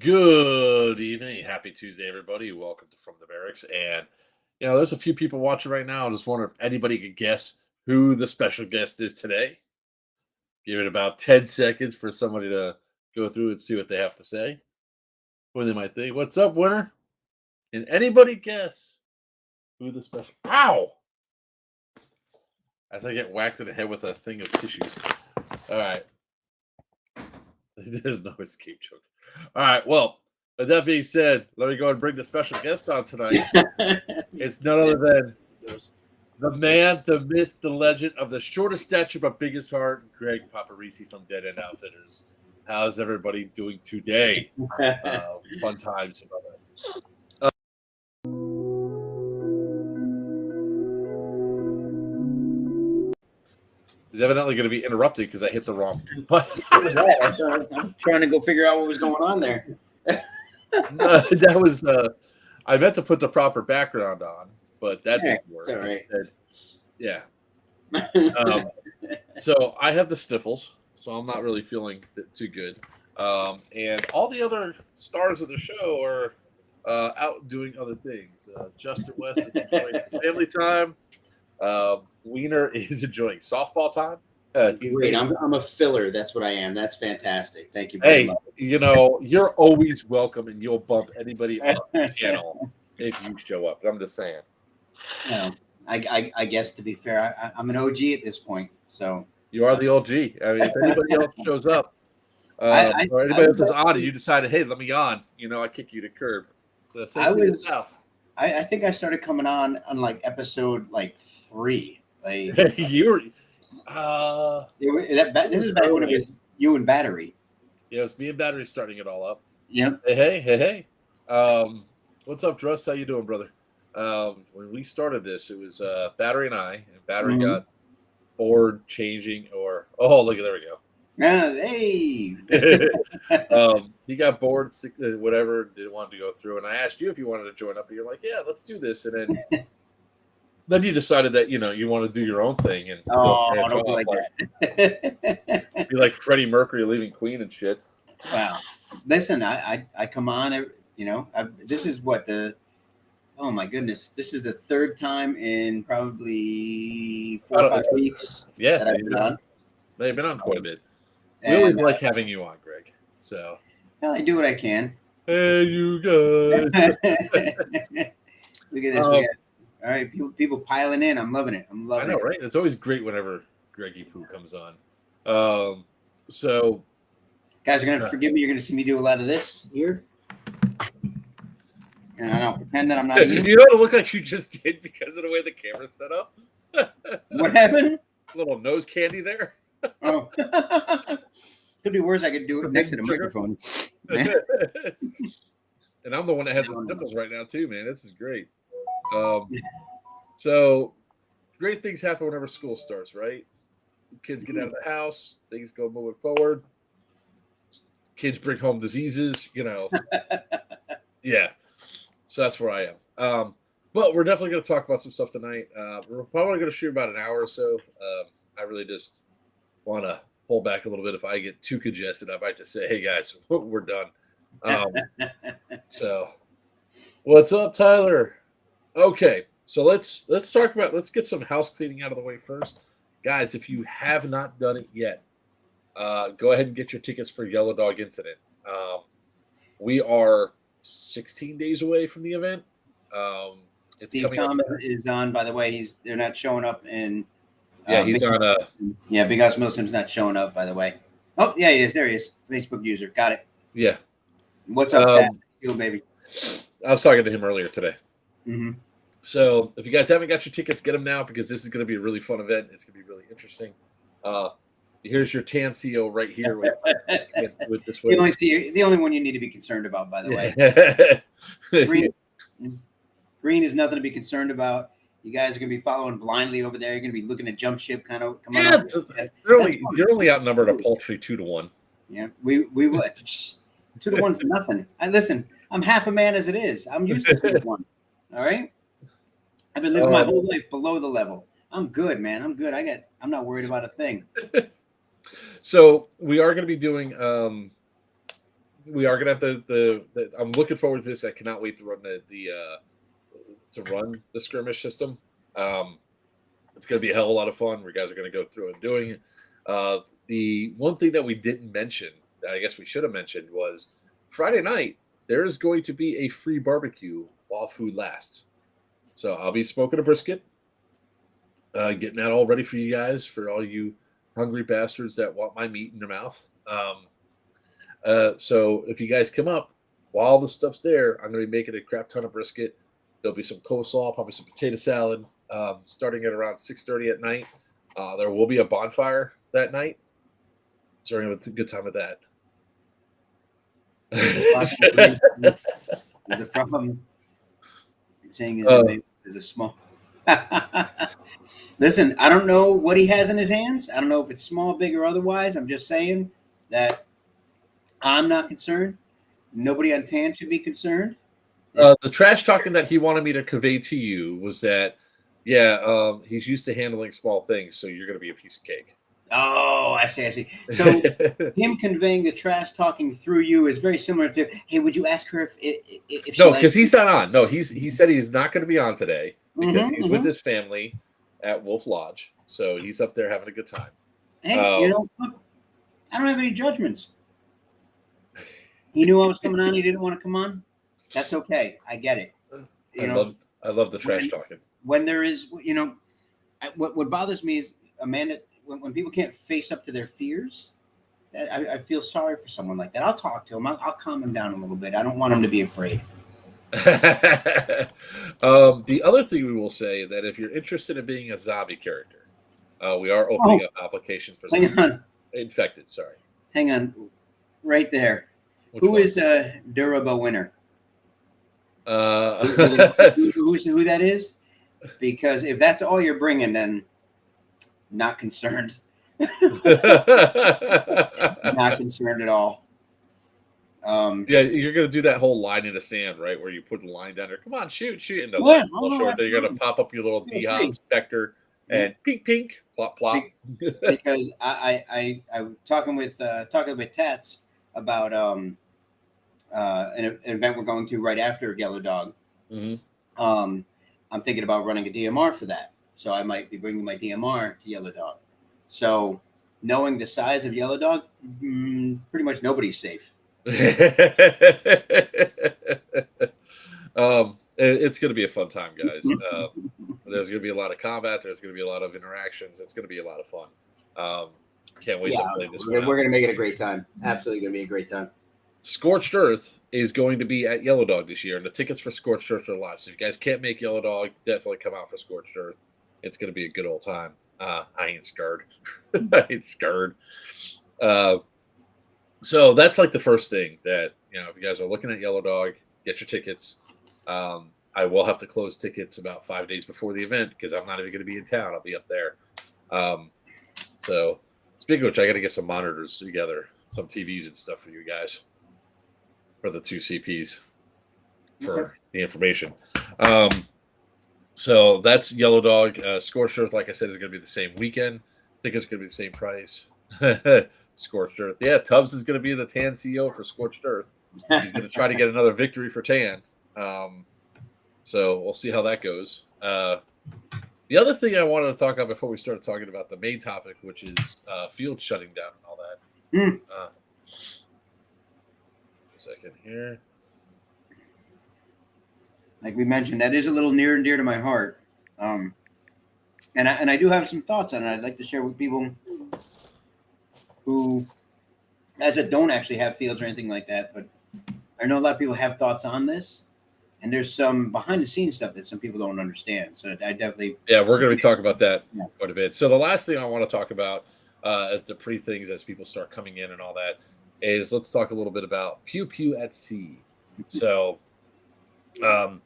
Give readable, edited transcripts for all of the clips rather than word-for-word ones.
Good evening. Happy Tuesday, everybody. Welcome to From the Barracks. And, there's a few people watching right now. I just wonder if anybody could guess who the special guest is today. Give it about 10 seconds for somebody to go through and see what they have to say. What they might think. What's up, winner? Can anybody guess who the special... Ow! As I get whacked in the head with a thing of tissues. All right. There's no escape joke. All right. Well, with that being said, let me go and bring the special guest on tonight. It's none other than the man, the myth, the legend of the shortest stature but biggest heart, Greg Paparisi from Dead End Outfitters. How's everybody doing today? Fun times, brother. Is evidently going to be interrupted because I hit the wrong button. I'm trying to go figure out what was going on there. That was I meant to put the proper background on, but that didn't work. All right. Yeah. So I have the sniffles, so I'm not really feeling too good. And all the other stars of the show are out doing other things. Justin West is enjoying family time. Wiener is enjoying softball time. Great. I'm a filler. That's what I am. That's fantastic. Thank you. Hey, you're always welcome, and you'll bump anybody up the channel if you show up. I'm just saying. I guess to be fair, I'm an OG at this point. So you are the OG. I mean, if anybody else shows up, or anybody else is on, and you decided, hey, let me on. I kick you to curb. So I think I started coming on like episode 3. Like you were. This is back when it was you and Battery. Yeah, it was me and Battery starting it all up. Yep. Hey. What's up, Drust? How you doing, brother? When we started this, it was Battery and I, and Battery got bored changing, or look, there we go. Hey. He got bored, whatever, didn't want to go through, and I asked you if you wanted to join up, and you're like, yeah, let's do this, and then you decided that you want to do your own thing and don't be like that. Be like Freddie Mercury leaving Queen and shit. Wow. Listen, I come on. This is what oh my goodness, this is the third time in probably 4 or 5 weeks. Yeah, that I've been on. They've been on quite a bit. We always like having you on, Greg. So I do what I can. Hey, you guys. Look at this. All right, people piling in. I'm loving it. I know, right? It's always great whenever Greggy Poo comes on. So, guys are gonna forgive me. You're gonna see me do a lot of this here, and I don't pretend that I'm not. You don't look like you just did because of the way the camera's set up. What happened? A little nose candy there. Oh, could be worse. I could do it next to the microphone. And I'm the one that has the sniffles right now too, man. This is great. So great things happen whenever school starts, right? Kids get out of the house, things go moving forward. Kids bring home diseases, Yeah. So that's where I am. But we're definitely going to talk about some stuff tonight. We're probably going to shoot about an hour or so. I really just want to pull back a little bit. If I get too congested, I might just say, hey guys, we're done. So what's up, Tyler? Okay, so let's get some house cleaning out of the way first. Guys, if you have not done it yet, go ahead and get your tickets for Yellow Dog Incident. We are 16 days away from the event. Steve Thomas is on, by the way. They're not showing up in. He's on. Big House Milsim's not showing up, by the way. Oh, yeah, he is. There he is. Facebook user. Got it. Yeah. What's up, Dad? You, baby. I was talking to him earlier today. Mm-hmm. So if you guys haven't got your tickets, get them now because this is going to be a really fun event. It's going to be really interesting. Here's your tan CO right here. With this way. The only one you need to be concerned about, by the way. Green is nothing to be concerned about. You guys are going to be following blindly over there. You're going to be looking at jump ship kind of come on. You're only outnumbered a paltry 2-1. Yeah, we would. 2-1's nothing. Listen, I'm half a man as it is. I'm used to 2-1. All right. I've been living my whole life below the level. I'm good, man. I'm good. I'm not worried about a thing. So we are going to be doing we are gonna have the I'm looking forward to this. I cannot wait to run to run the skirmish system. Um, it's gonna be a hell of a lot of fun. Where guys are gonna go through and doing it. The one thing that we didn't mention, that I guess we should have mentioned, was Friday night. There is going to be a free barbecue while food lasts. So I'll be smoking a brisket, getting that all ready for you guys, for all you hungry bastards that want my meat in their mouth. So if you guys come up while the stuff's there, I'm going to be making a crap ton of brisket. There'll be some coleslaw, probably some potato salad, starting at around 6:30 at night. There will be a bonfire that night. So we're going to have a good time with that. The problem saying is there's a small. Listen, I don't know what he has in his hands. I don't know if it's small, big, or otherwise. I'm just saying that I'm not concerned. Nobody on TAN should be concerned. The trash talking that he wanted me to convey to you was that, he's used to handling small things, so you're going to be a piece of cake. Oh, I see. So him conveying the trash talking through you is very similar to, hey, would you ask her if she no, because he's not on. No, he said he is not going to be on today because he's with mm-hmm. his family at Wolf Lodge. So he's up there having a good time. Hey, I don't have any judgments. He knew I was coming on. He didn't want to come on. That's okay. I get it. I love the trash talking. When there is, what bothers me is Amanda. When people can't face up to their fears, I feel sorry for someone like that. I'll talk to him. I'll calm him down a little bit. I don't want him to be afraid. The other thing we will say that if you're interested in being a zombie character, we are opening up applications for infected. Sorry. Hang on. Right there. Who is Duraba winner? Who that is? Because if that's all you're bringing, then not concerned. Not concerned at all. You're gonna do that whole line in the sand, right? Where you put a line down there. Come on, shoot, and they'll you're gonna pop up your little D-Hop Spectre and pink, plop. Because I was talking with Tats about an event we're going to right after Yellow Dog. Mm-hmm. I'm thinking about running a DMR for that. So I might be bringing my DMR to Yellow Dog. So knowing the size of Yellow Dog, pretty much nobody's safe. It's going to be a fun time, guys. There's going to be a lot of combat. There's going to be a lot of interactions. It's going to be a lot of fun. Can't wait to play this. We're going to make it a great time. Absolutely going to be a great time. Scorched Earth is going to be at Yellow Dog this year, and the tickets for Scorched Earth are live. So if you guys can't make Yellow Dog, definitely come out for Scorched Earth. It's going to be a good old time. I ain't scared. I ain't scared. So that's like the first thing that, if you guys are looking at Yellow Dog, get your tickets. I will have to close tickets about 5 days before the event because I'm not even going to be in town. I'll be up there. So speaking of which, I got to get some monitors together, some TVs and stuff for you guys. For the 2 CPs for the information. So that's Yellow Dog. Scorched Earth, like I said, is going to be the same weekend. I think it's going to be the same price. Scorched Earth. Yeah, Tubbs is going to be the TAN CEO for Scorched Earth. He's going to try to get another victory for TAN. So we'll see how that goes. The other thing I wanted to talk about before we started talking about the main topic, which is field shutting down and all that. Second here. Like we mentioned, that is a little near and dear to my heart, and I do have some thoughts on it. I'd like to share with people who, as it don't actually have fields or anything like that, but I know a lot of people have thoughts on this, and there's some behind the scenes stuff that some people don't understand. So I definitely we're going to be talking about that quite a bit. So the last thing I want to talk about as the things as people start coming in and all that. Is let's talk a little bit about Pew Pew at Sea. So, for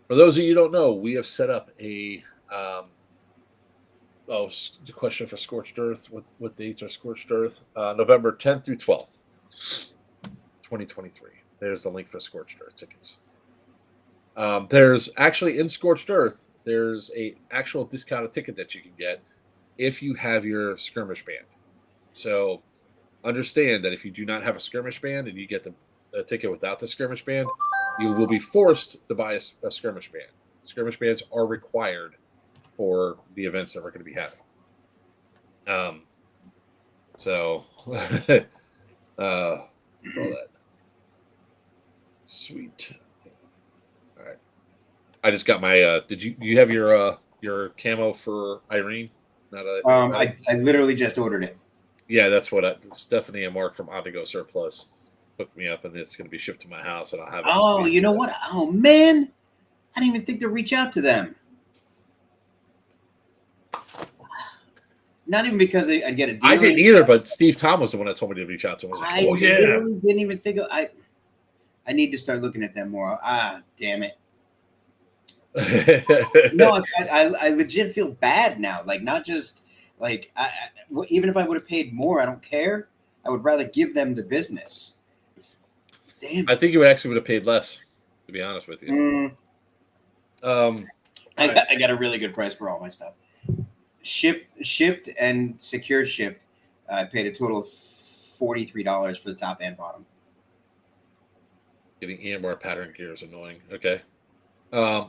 those of you who don't know, we have set up a the question for Scorched Earth. What dates are Scorched Earth? November 10th through 12th, 2023. There's the link for Scorched Earth tickets. There's actually in Scorched Earth, there's a actual discounted ticket that you can get if you have your skirmish band. So understand that if you do not have a skirmish band and you get the a ticket without the skirmish band, you will be forced to buy a skirmish band. Skirmish bands are required for the events that we're going to be having. So, all that. Sweet. All right. I just got my. Did you have your camo for Irene? Not a. I literally just ordered it. Yeah, that's what Stephanie and Mark from Ondigo Surplus hooked me up, and it's going to be shipped to my house, and I'll have it. Oh, you know what? Oh man, I didn't even think to reach out to them. Not even because I'd get a deal. I didn't either, but Steve Tom was the one that told me to reach out to him. I was like, I literally didn't even think of. I need to start looking at them more. Damn it. No, I legit feel bad now. Like, not just like even if I would have paid more, I don't care. I would rather give them the business. Damn. I think you actually would have paid less, to be honest with you. I got a really good price for all my stuff. Shipped and secure shipped. I paid a total of $43 for the top and bottom. Getting EMR pattern gear is annoying. Okay.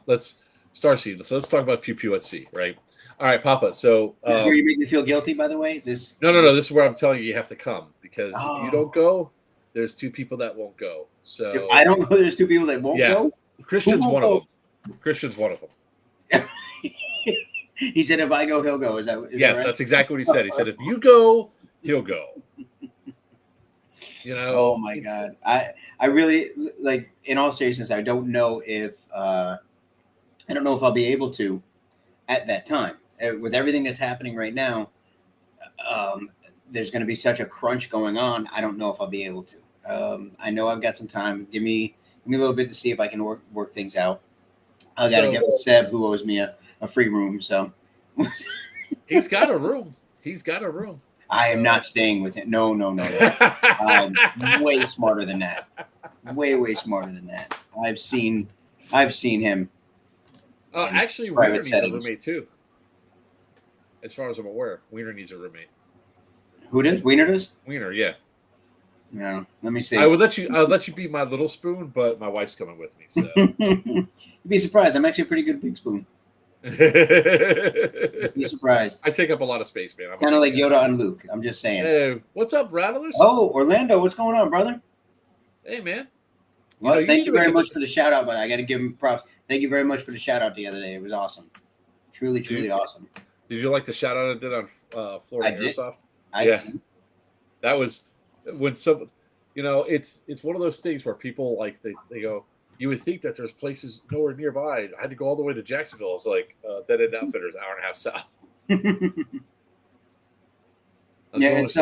Let's Starseed. So let's talk about Pew Pew at Sea, right? All right, Papa. So this is where you make me feel guilty, by the way. Is this No. This is where I'm telling you have to come, because if you don't go, there's two people that won't go. So if I don't go, there's two people that won't go. Christian's one of them. Christian's one of them. He said, "If I go, he'll go." Is that yes? That right? That's exactly what he said. He said, "If you go, he'll go." You know. Oh my God! I really, like, in all seriousness, I don't know if I'll be able to at that time with everything that's happening right now. There's going to be such a crunch going on. I don't know if I'll be able to. I know I've got some time. Give me a little bit to see if I can work things out. I got to get with Seb, who owes me a free room. So he's got a room. I am not staying with him. No. I'm way smarter than that. Way smarter than that. I've seen him. Actually, Wiener needs a roommate too. As far as I'm aware, Wiener needs a roommate. Who does? Wiener does? Wiener, yeah. Yeah. Let me see. I would let you be my little spoon, but my wife's coming with me. So you'd be surprised. I'm actually a pretty good big spoon. Be surprised. I take up a lot of space, man. Kind of like Yoda on Luke. I'm just saying. Hey, what's up, Rattlers? Oh, Orlando, what's going on, brother? Hey, man. Well, thank you very much for the shout out, but I got to give him props. Thank you very much for the shout out the other day. It was awesome. Truly awesome. Did you like the shout out I did on Florida Airsoft? Yeah. That was when some, it's one of those things where people like they go, you would think that there's places nowhere nearby. I had to go all the way to Jacksonville. It's like Dead End Outfitters, hour and a half south. Yeah, it's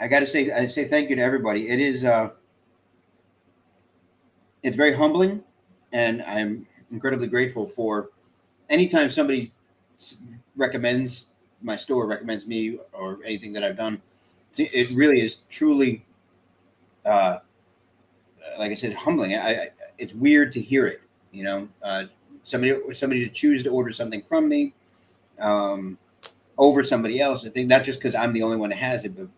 I got to say thank you to everybody. It is it's very humbling, and I'm incredibly grateful for anytime somebody recommends my store, recommends me, or anything that I've done. It really is truly, like I said, humbling. It's weird to hear it. Somebody to choose to order something from me over somebody else. I think not just because I'm the only one that has it, but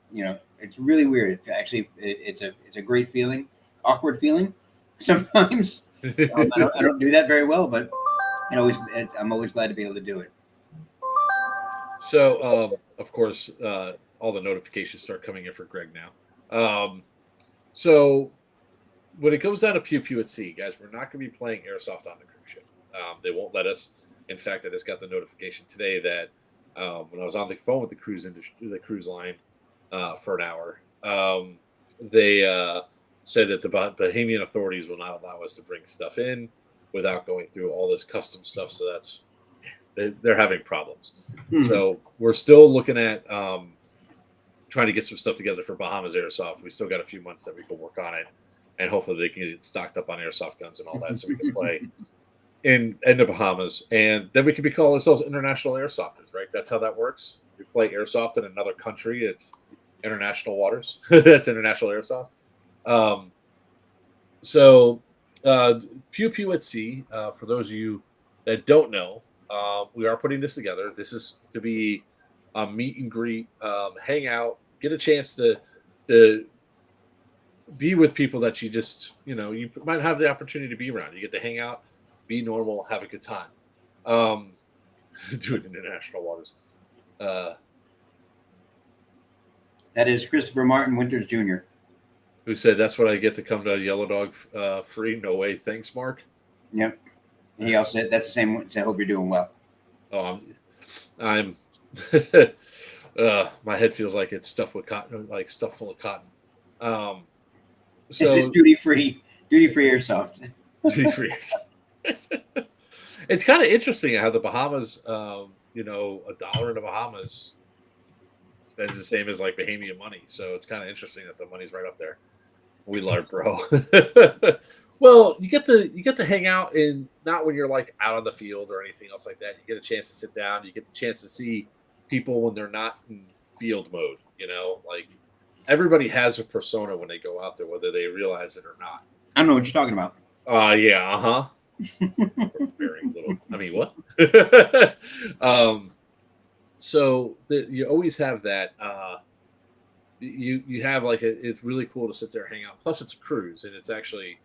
it's really weird. It's a great feeling, awkward feeling sometimes. I don't do that very well, but I'm always glad to be able to do it. So, of course, all the notifications start coming in for Greg now. So when it goes down to Pew Pew at Sea, guys, we're not going to be playing airsoft on the cruise ship. They won't let us. In fact, I just got the notification today that when I was on the phone with the cruise line for an hour, they said that the Bahamian authorities will not allow us to bring stuff in without going through all this custom stuff. So they're having problems. Mm-hmm. So we're still looking at trying to get some stuff together for Bahamas Airsoft. We still got a few months that we can work on it, and hopefully they can get stocked up on airsoft guns and all that, so we can play in the Bahamas, and then we can call ourselves international airsofters, right? That's how that works. We play airsoft in another country; it's international waters. That's international airsoft. So Pew Pew at Sea. For those of you that don't know, we are putting this together. This is to be a meet and greet, hang out, get a chance to be with people that you just, you might have the opportunity to be around. You get to hang out, be normal, have a good time. Do it in international waters. That is Christopher Martin Winters Jr. Who said that's what I get to come to Yellow Dog free? No way. Thanks, Mark. Yep. He also said that's the same one. I hope you're doing well. Oh, I'm my head feels like it's stuffed with cotton, like stuff full of cotton. So it's duty free airsoft. Duty free. It's kind of interesting how the Bahamas, $1 in the Bahamas spends the same as like Bahamian money. So it's kind of interesting that the money's right up there. We learned, bro. Well, you get to hang out in, not when you're like out on the field or anything else like that. You get a chance to sit down. You get the chance to see people when they're not in field mode. Like everybody has a persona when they go out there, whether they realize it or not. I don't know what you're talking about. Yeah, very little. I mean, what? So you always have that. You have like it's really cool to sit there and hang out. Plus, it's a cruise, and it's actually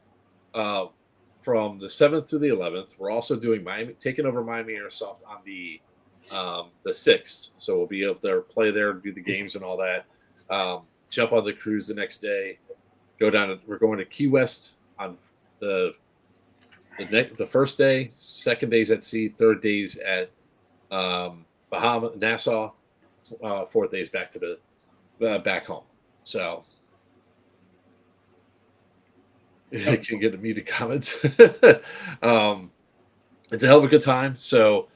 from the 7th to the 11th. We're also doing taking over Miami Airsoft on the 6th. So we'll be up there, play there, do the games and all that. Jump on the cruise the next day. Go down. We're going to Key West on the first day. Second day's at sea. Third day's at Nassau. Fourth day's back to the back home. So I can get muted comments. It's a hell of a good time. So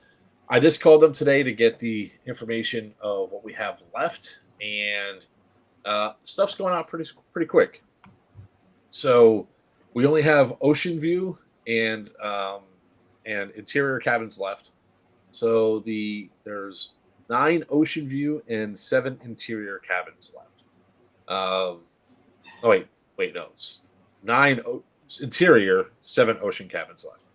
I just called them today to get the information of what we have left, and stuff's going out pretty quick. So we only have ocean view and interior cabins left. So there's 9 ocean view and 7 interior cabins left. Wait, no, 9 interior, 7 ocean cabins left.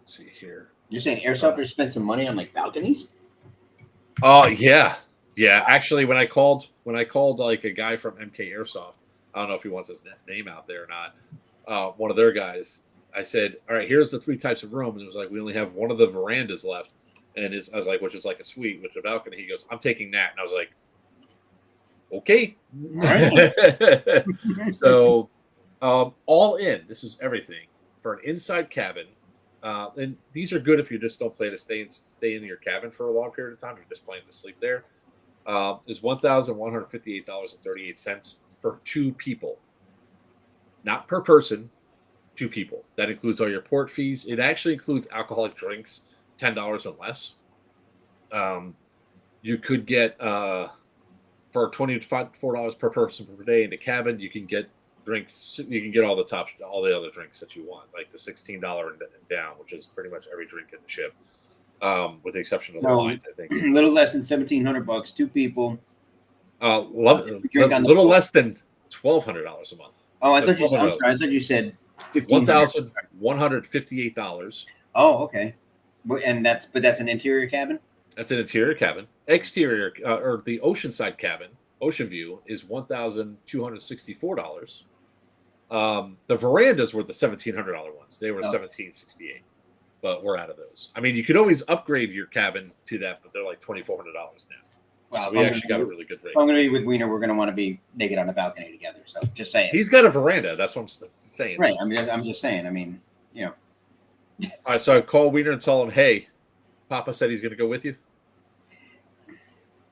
Let's see here. You're saying airsofters spend some money on like balconies? Oh yeah. Actually, when I called like a guy from MK Airsoft, I don't know if he wants his name out there or not. One of their guys, I said, all right, here's the 3 types of room. And it was like, we only have one of the verandas left. And I was like, which is like a suite with a balcony. He goes, I'm taking that. And I was like, okay. So all in, this is everything for an inside cabin. And these are good if you just don't plan to stay in your cabin for a long period of time. You're just planning to sleep there. Is $1,158.38 for 2 people. Not per person, 2 people. That includes all your port fees. It actually includes alcoholic drinks, $10 and less. You could get for $24 per person per day in the cabin. You can get drinks. You can get all the other drinks that you want, like the $16 and down, which is pretty much every drink in the ship, with the exception of the wines. I think a little less than $1,700, 2 people. A little less than $1,200 a month. Oh, I'm sorry. I thought you said $1,158. Oh, okay. And that's an interior cabin. That's an interior cabin. Exterior or the oceanside cabin, ocean view, is $1,264. The verandas were the $1,700 ones. They were $1,768, but we're out of those. I mean, you could always upgrade your cabin to that, but they're like $2,400 now. Wow, so we actually got a really good rate. If I'm going to be with Wiener, we're going to want to be naked on a balcony together. So just saying. He's got a veranda. That's what I'm saying. Right. I'm just saying. I mean, All right. So I call Wiener and tell him, hey, Papa said he's going to go with you.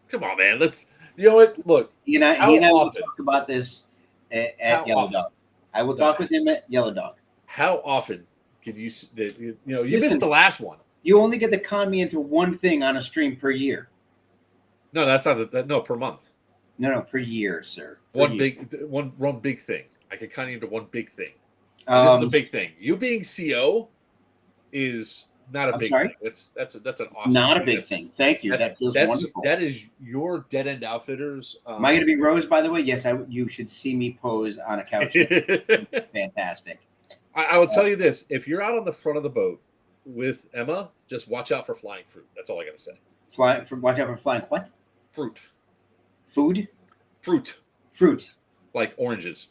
Come on, man. Let's. You know what? Look. He and I will talk about this at Yellow Dog. I will talk with him at Yellow Dog. How often can you? You missed the last one. You only get to con me into one thing on a stream per year. No, that's not. No, per month. No, per year, sir. One big thing. I can con you into one big thing. This is a big thing. You being CO is not a big thing. That's an awesome. Not a big thing. Thank you. That feels wonderful. That is your Dead End Outfitters. Am I going to be Rose? By the way, yes. You should see me pose on a couch. Fantastic. I will tell you this: if you're out on the front of the boat with Emma, just watch out for flying fruit. That's all I got to say. Watch out for flying what? Fruit. Food? Fruit. Fruit. like oranges.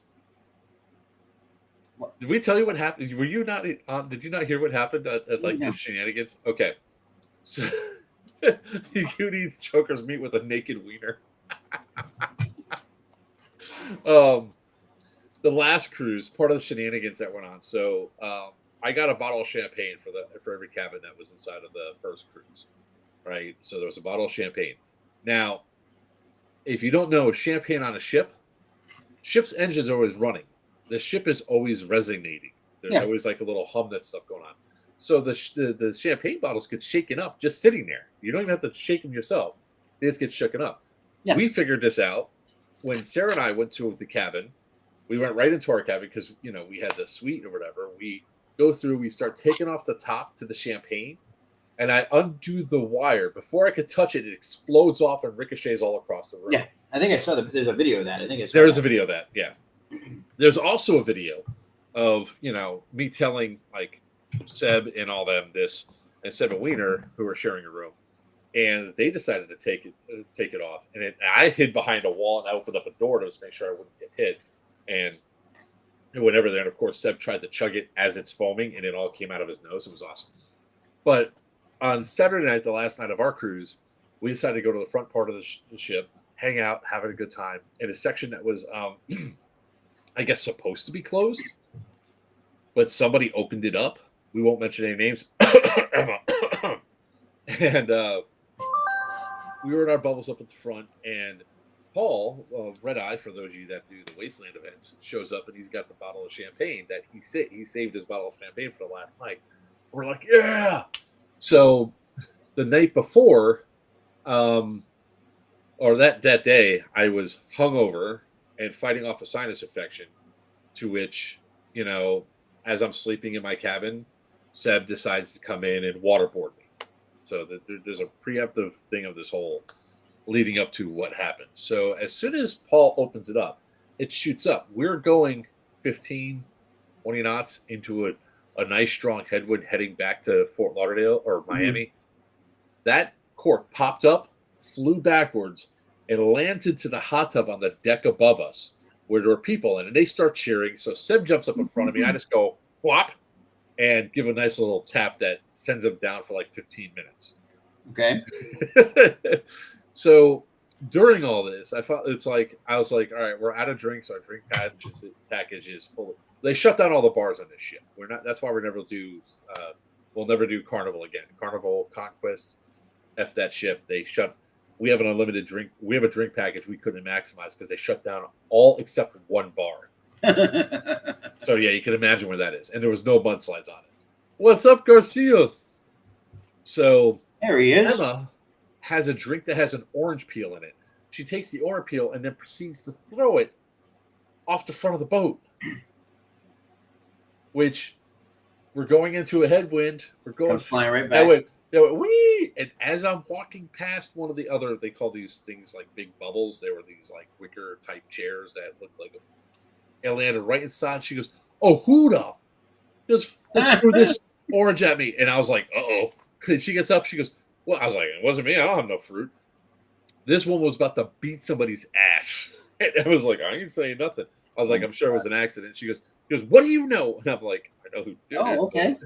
What? Did we tell you what happened? Were you not? Did you not hear what happened at like No. the shenanigans? Okay, so you eat Joker's meat with a naked wiener. Um, the last cruise, part of the shenanigans that went on. So I got a bottle of champagne for every cabin that was inside of the first cruise, right? So there was a bottle of champagne. Now, if you don't know, champagne on a ship's engines are always running. The ship is always resonating. There's Yeah. always like a little hum that stuff going on. So the champagne bottles get shaken up just sitting there. You don't even have to shake them yourself. They just get shaken up. Yeah. We figured this out when Sarah and I went to the cabin. We went right into our cabin because we had the suite or whatever. We go through. We start taking off the top to the champagne, and I undo the wire before I could touch it. It explodes off and ricochets all across the room. Yeah, I think I saw there's a video of that. I think I saw There's that. a video of that. Yeah. There's also a video of me telling like Seb and all them this, and Seb and Wiener who were sharing a room, and they decided to take it off, and I hid behind a wall and I opened up a door to just make sure I wouldn't get hit, and whenever there, and of course Seb tried to chug it as it's foaming, and it all came out of his nose. It was awesome. But on Saturday night, the last night of our cruise, we decided to go to the front part of the ship, hang out, having a good time in a section that was I guess supposed to be closed, but somebody opened it up. We won't mention any names. And we were in our bubbles up at the front, and Paul, Red Eye, for those of you that do the Wasteland events, shows up and he's got the bottle of champagne that he saved his bottle of champagne for the last night. We're like, yeah. So the night before, or that day, I was hungover and fighting off a sinus infection, to which, as I'm sleeping in my cabin, Seb decides to come in and waterboard me. So there's a preemptive thing of this whole leading up to what happens. So as soon as Paul opens it up, it shoots up. We're going 15, 20 knots into a nice strong headwind heading back to Fort Lauderdale or Miami. Mm-hmm. That cork popped up, flew backwards, and lands into the hot tub on the deck above us where there were people in, and they start cheering. So Seb jumps up in front of me. I just go, whop, and give a nice little tap that sends him down for like 15 minutes. Okay. So during all this, I was like, all right, we're out of drinks. Our drink package is full. They shut down all the bars on this ship. That's why we'll never do Carnival again. Carnival, Conquest, F that ship. We have an unlimited drink. We have a drink package we couldn't maximize because they shut down all except one bar. So yeah, you can imagine where that is. And there was no mudslides on it. What's up, Garcia? So there he is. Emma has a drink that has an orange peel in it. She takes the orange peel and then proceeds to throw it off the front of the boat. Which we're going into a headwind. We're going flying right back. They went, wee! And as I'm walking past one of the other, they call these things like big bubbles. They were these like wicker type chairs that looked like it landed right inside. She goes, "Oh, who the just threw this orange at me?" And I was like, "Uh-oh." And she gets up. She goes, "Well," I was like, "It wasn't me. I don't have no fruit." This one was about to beat somebody's ass. And I was like, "I ain't saying nothing." I was like, "I'm sure it was an accident." She goes, "What do you know?" And I'm like, "I know who did it." Oh, okay.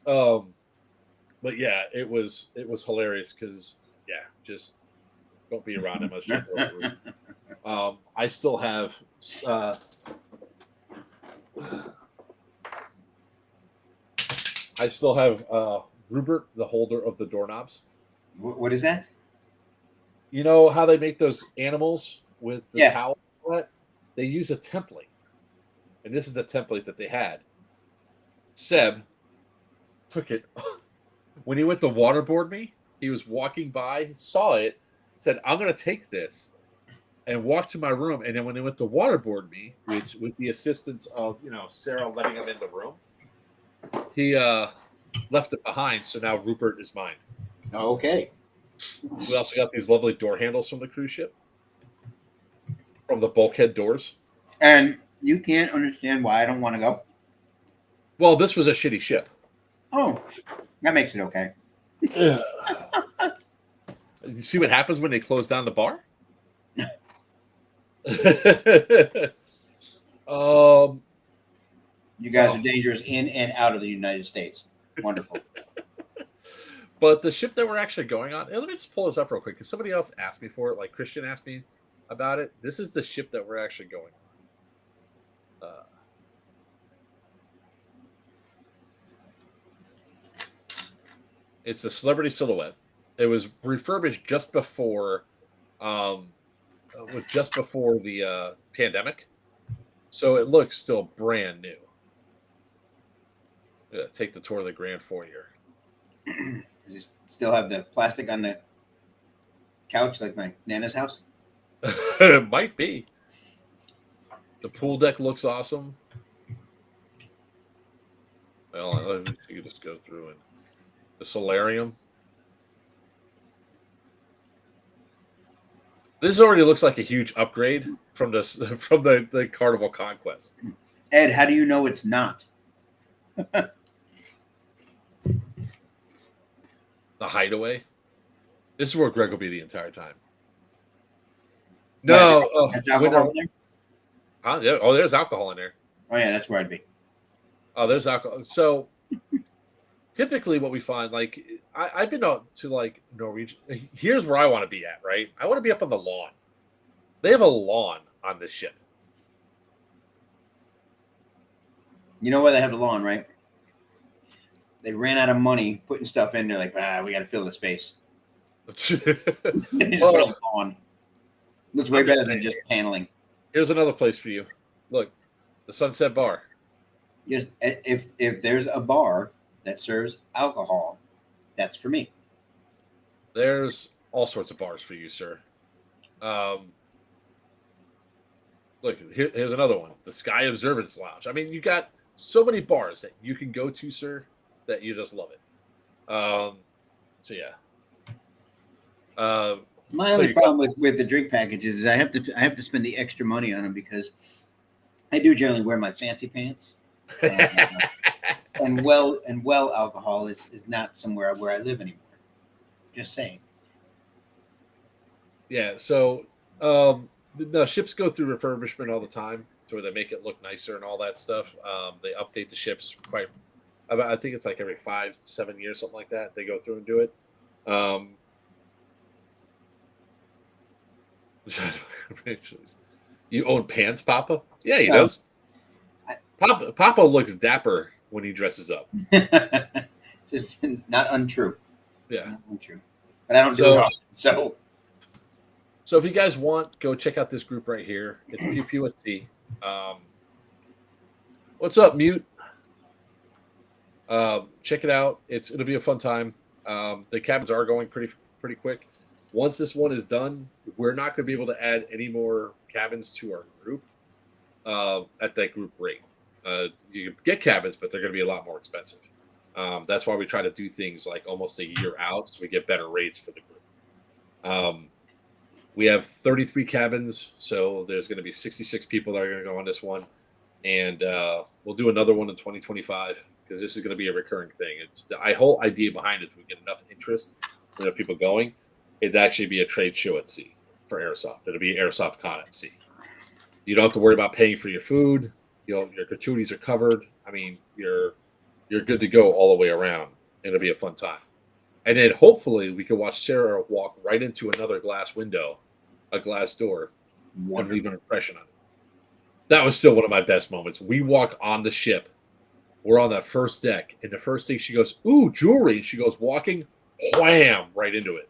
Well, but yeah, it was hilarious because just don't be around him. I still have Rupert, the holder of the doorknobs. What is that? You know how they make those animals with the towel? They use a template, and this is the template that they had. Seb took it. When he went to waterboard me, he was walking by, saw it, said, "I'm going to take this," and walked to my room. And then when they went to waterboard me, which with the assistance of Sarah letting him in the room, he left it behind. So now Rupert is mine. Okay. We also got these lovely door handles from the cruise ship, from the bulkhead doors. And you can't understand why I don't want to go. Well, this was a shitty ship. Oh, that makes it okay. You see what happens when they close down the bar? um, You guys oh, are dangerous in and out of the United States. Wonderful. but the ship that we're actually going on, let me just pull this up real quick because somebody else asked me for it. Like Christian asked me about it. This is the ship that we're actually going on. It's the Celebrity Silhouette. It was refurbished um, just before the pandemic, so it looks still brand new. Take the tour of the Grand Foyer. Does it still have the plastic on the couch like my Nana's house? It might be. The pool deck looks awesome. Well, you can just go through and the solarium. This already looks like a huge upgrade from this from the Carnival Conquest. Ed, how do you know it's not? The Hideaway. This is where Greg will be the entire time. No, that's alcohol in there? Yeah. Oh, there's alcohol in there. Oh yeah, that's where I'd be. Oh, there's alcohol. So typically what we find, like I've been out to like Norwegian. Here's where I want to be at, right? I want to be up on the lawn. They have a lawn on this ship. You know why they have the lawn, right? They ran out of money putting stuff in there. Like, we got to fill the space. They just put a lawn. Looks way better than just paneling. Here's another place for you. Look, the Sunset Bar. Just if there's a bar that serves alcohol, that's for me. There's all sorts of bars for you, sir. Look, here's another one. The Sky Observance Lounge. I mean, you got so many bars that you can go to, sir, that you just love it. So yeah. My only problem with the drink packages is I have to spend the extra money on them because I do generally wear my fancy pants. And well alcohol is not somewhere where I live anymore. Just saying. Yeah, so the ships go through refurbishment all the time to where they make it look nicer and all that stuff. They update the ships I think it's like every 5-7 years, something like that. They go through and do it. You own pants, Papa? Yeah, he does. Papa looks dapper when he dresses up. It's just not untrue. Yeah, not untrue. But I don't do it often. So if you guys want, go check out this group right here. It's Pew Pew at Sea. What's up, Mute? Check it out. It'll be a fun time. The cabins are going pretty quick. Once this one is done, we're not going to be able to add any more cabins to our group at that group rate. You can get cabins, but they're going to be a lot more expensive. That's why we try to do things like almost a year out so we get better rates for the group. We have 33 cabins, so there's going to be 66 people that are going to go on this one. And we'll do another one in 2025 because this is going to be a recurring thing. It's the whole idea behind it. We get enough interest and there people going. It'd actually be a trade show at sea for airsoft. It'll be Airsoft Con at sea. You don't have to worry about paying for your food. Your gratuities are covered. I mean, you're good to go all the way around. It'll be a fun time. And then hopefully we can watch Sarah walk right into another glass window, a glass door, and leave an impression on it. That was still one of my best moments. We walk on the ship. We're on that first deck. And the first thing she goes, ooh, jewelry. She goes walking, wham, right into it.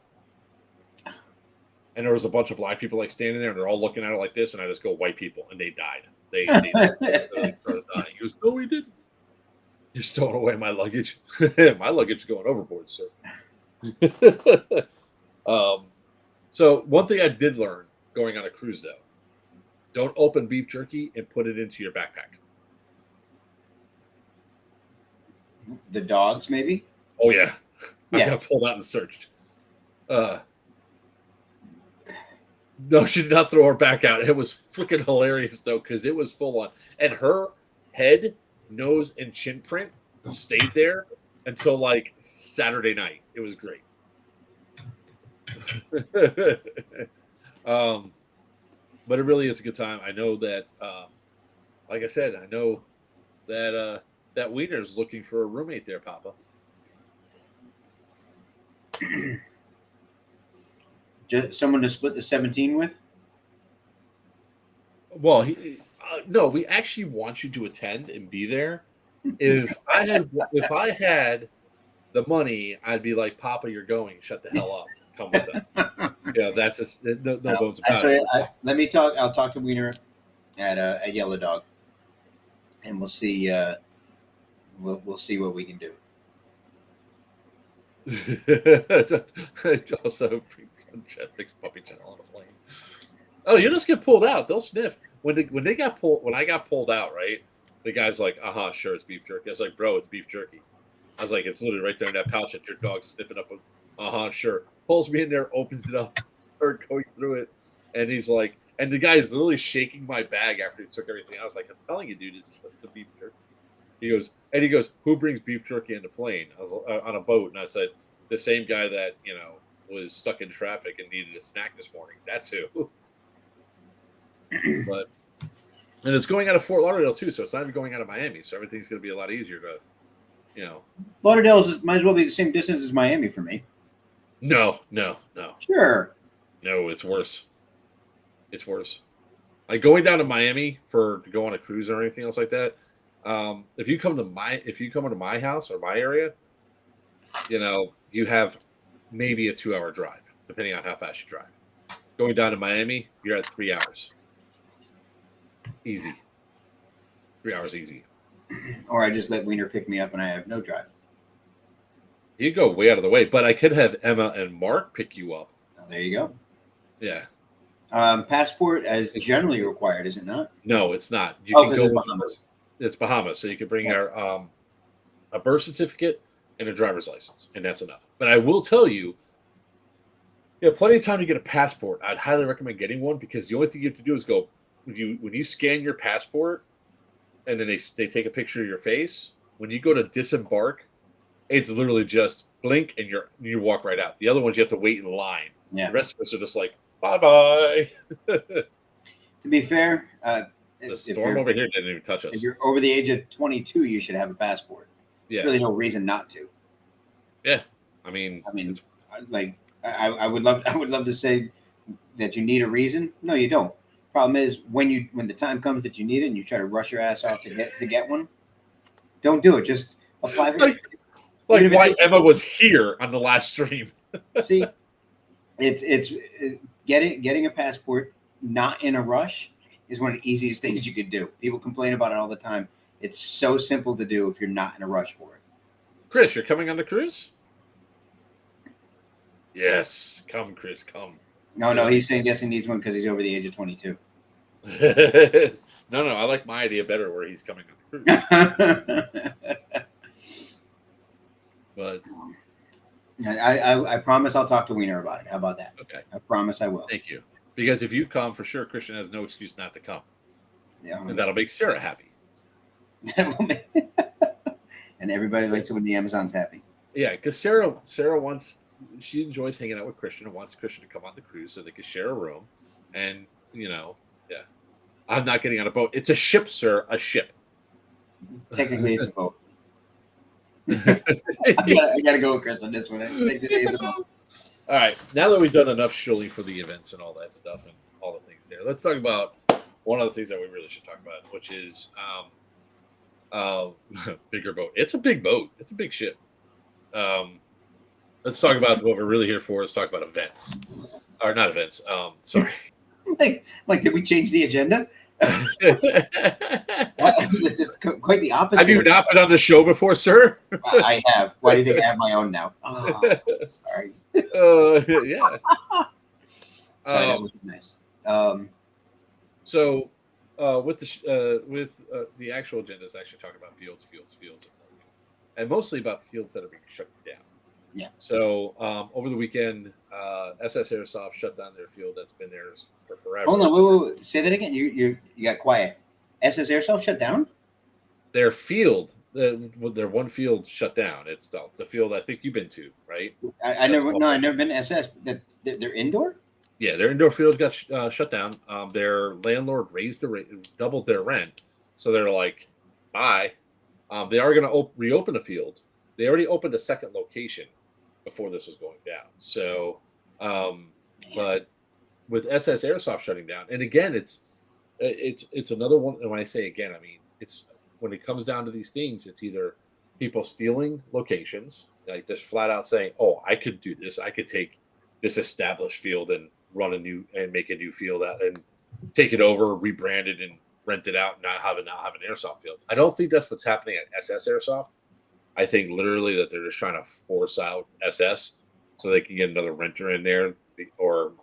And there was a bunch of black people like standing there, and they're all looking at it like this, and I just go, white people, and they died. They started dying. He goes, no, we didn't. You're stowing away my luggage. My luggage is going overboard, sir. So one thing I did learn going on a cruise, though, don't open beef jerky and put it into your backpack. The dogs, maybe? Oh, yeah. I got pulled out and searched. No, she did not throw her back out. It was freaking hilarious, though, because it was full on. And her head, nose, and chin print stayed there until, like, Saturday night. It was great. but it really is a good time. I know that, like I said, I know that Wiener's looking for a roommate there, Papa. Just someone to split the 17 with. Well, no, we actually want you to attend and be there. If I had the money, I'd be like, Papa, you're going. Shut the hell up. Come with us. That's just no bones about it. Let me talk. I'll talk to Wiener at Yellow Dog, and we'll see. We'll see what we can do. Also, Jetfix puppy channel on a plane. Oh, you just get pulled out. They'll sniff when they got pulled. When I got pulled out, right? The guy's like, sure, it's beef jerky. I was like, bro, it's beef jerky. I was like, it's literally right there in that pouch that your dog's sniffing up. Sure. Pulls me in there, opens it up, start going through it, and he's like, and the guy is literally shaking my bag after he took everything. I was like, I'm telling you, dude, it's just the beef jerky. He goes, who brings beef jerky on the plane? I was on a boat, and I said, the same guy that was stuck in traffic and needed a snack this morning. That's who. But and it's going out of Fort Lauderdale too, so it's not even going out of Miami. So everything's going to be a lot easier to, Lauderdale might as well be the same distance as Miami for me. No. Sure. No, it's worse. It's worse. Like going down to Miami to go on a cruise or anything else like that. If you come into my house or my area, you have maybe a 2-hour drive, depending on how fast you drive. Going down to Miami, you're at 3 hours. Easy. 3 hours easy. Or I just let Wiener pick me up and I have no drive. You go way out of the way, but I could have Emma and Mark pick you up. Oh, there you go. Yeah. Passport as generally required, is it not? No, it's not. You can go. Bahamas. It's Bahamas, so you can bring a birth certificate and a driver's license, and that's enough. But I will tell you, plenty of time to get a passport. I'd highly recommend getting one because the only thing you have to do is go when you scan your passport, and then they take a picture of your face. When you go to disembark, it's literally just blink and you walk right out. The other ones you have to wait in line. Yeah. The rest of us are just like bye bye. To be fair, the storm over here didn't even touch us. If you're over the age of 22, you should have a passport. Yeah. Really, no reason not to. Yeah, I mean, like I would love to say that you need a reason. No, you don't. Problem is when the time comes that you need it and you try to rush your ass off to get one, don't do it. Just apply for it. Like why Emma was here on the last stream. See, it's getting a passport not in a rush is one of the easiest things you could do. People complain about it all the time. It's so simple to do if you're not in a rush for it. Chris, you're coming on the cruise? Yes, come, Chris, come. No, he's saying yes, he needs one because he's over the age of 22. No, I like my idea better where he's coming on the cruise. But I promise I'll talk to Wiener about it. How about that? Okay. I promise I will. Thank you. Because if you come, for sure, Christian has no excuse not to come. Yeah. And that'll make Sarah happy. And everybody likes it when the Amazon's happy. Yeah, because Sarah she enjoys hanging out with Christian and wants Christian to come on the cruise so they can share a room. And, I'm not getting on a boat. It's a ship, sir, a ship. Technically, it's a boat. I gotta go with Chris on this one. Technically, it's a boat. All right, now that we've done enough shilling for the events and all that stuff and all the things there, let's talk about one of the things that we really should talk about, which is bigger boat. It's a big boat. It's a big ship. Let's talk about what we're really here for. Let's talk about events. Or not events. Sorry. Like, did we change the agenda? This is quite the opposite. Have you not been on the show before, sir? I have. Why do you think I have my own now? Oh, sorry. Yeah. Sorry, that was nice. So, with the actual agenda is actually talking about fields, and mostly about fields that are being shut down. Yeah. So, over the weekend, SS Airsoft shut down their field that's been there for forever. Hold on, wait. Say that again. You got quiet. SS Airsoft shut down? Their field, their one field shut down. It's the field I think you've been to, right? I've never been to SS. They're indoor? Yeah, their indoor field got shut down. Their landlord raised the rate, doubled their rent. So they're like, bye. They are going to reopen the field. They already opened a second location before this was going down. So, but with SS Airsoft shutting down, and again, it's another one. And when I say again, I mean it's when it comes down to these things, it's either people stealing locations, like just flat out saying, "Oh, I could do this. I could take this established field and run a new and make a new field out and take it over, rebrand it, and rent it out, and not have an airsoft field." I don't think that's what's happening at SS Airsoft. I think literally that they're just trying to force out SS so they can get another renter in there, or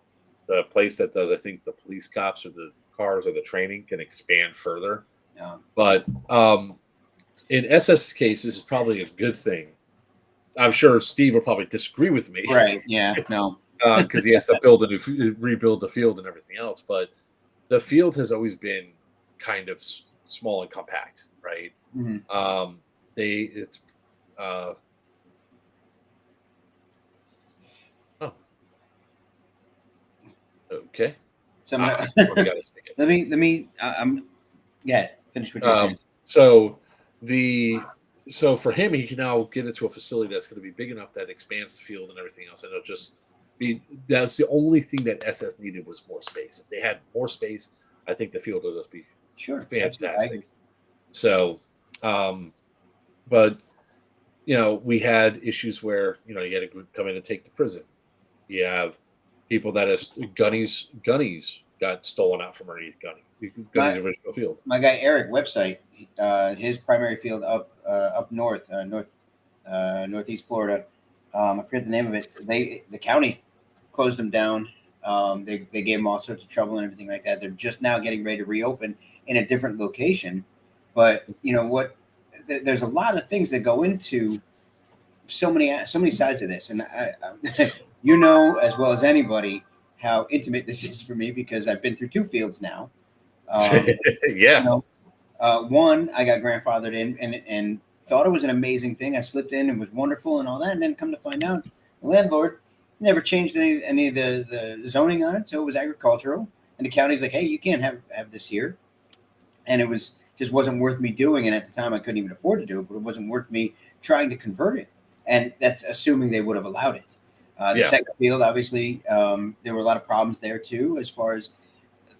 the place that does, I think, the police cops or the cars or the training can expand further. Yeah. But in SS case, this is probably a good thing. I'm sure Steve will probably disagree with me, Right? Yeah. No. because he has to rebuild the field and everything else. But the field has always been kind of small and compact, right? Mm-hmm. It's oh, okay. So Let me. Yeah. Finish what you're saying. So for him, he can now get into a facility that's going to be big enough that expands the field and everything else, and it'll just be. That's the only thing that SS needed was more space. If they had more space, I think the field would just be fantastic. So, but we had issues where you had to come in and take the prison. You have people that has gunnies got stolen out from underneath Gunny's original field. My guy Eric website, his primary field up north, northeast Florida. I forget the name of it. The county closed them down. They gave them all sorts of trouble and everything like that. They're just now getting ready to reopen in a different location. But what? There's a lot of things that go into so many sides of this, and I as well as anybody how intimate this is for me because I've been through two fields now. Yeah. One, I got grandfathered in and thought it was an amazing thing. I slipped in and was wonderful and all that, and then come to find out, the landlord never changed any of the zoning on it, so it was agricultural. And the county's like, hey, you can't have this here, and it just wasn't worth me doing. And at the time, I couldn't even afford to do it, but it wasn't worth me trying to convert it. And that's assuming they would have allowed it. The second field, obviously, there were a lot of problems there too, as far as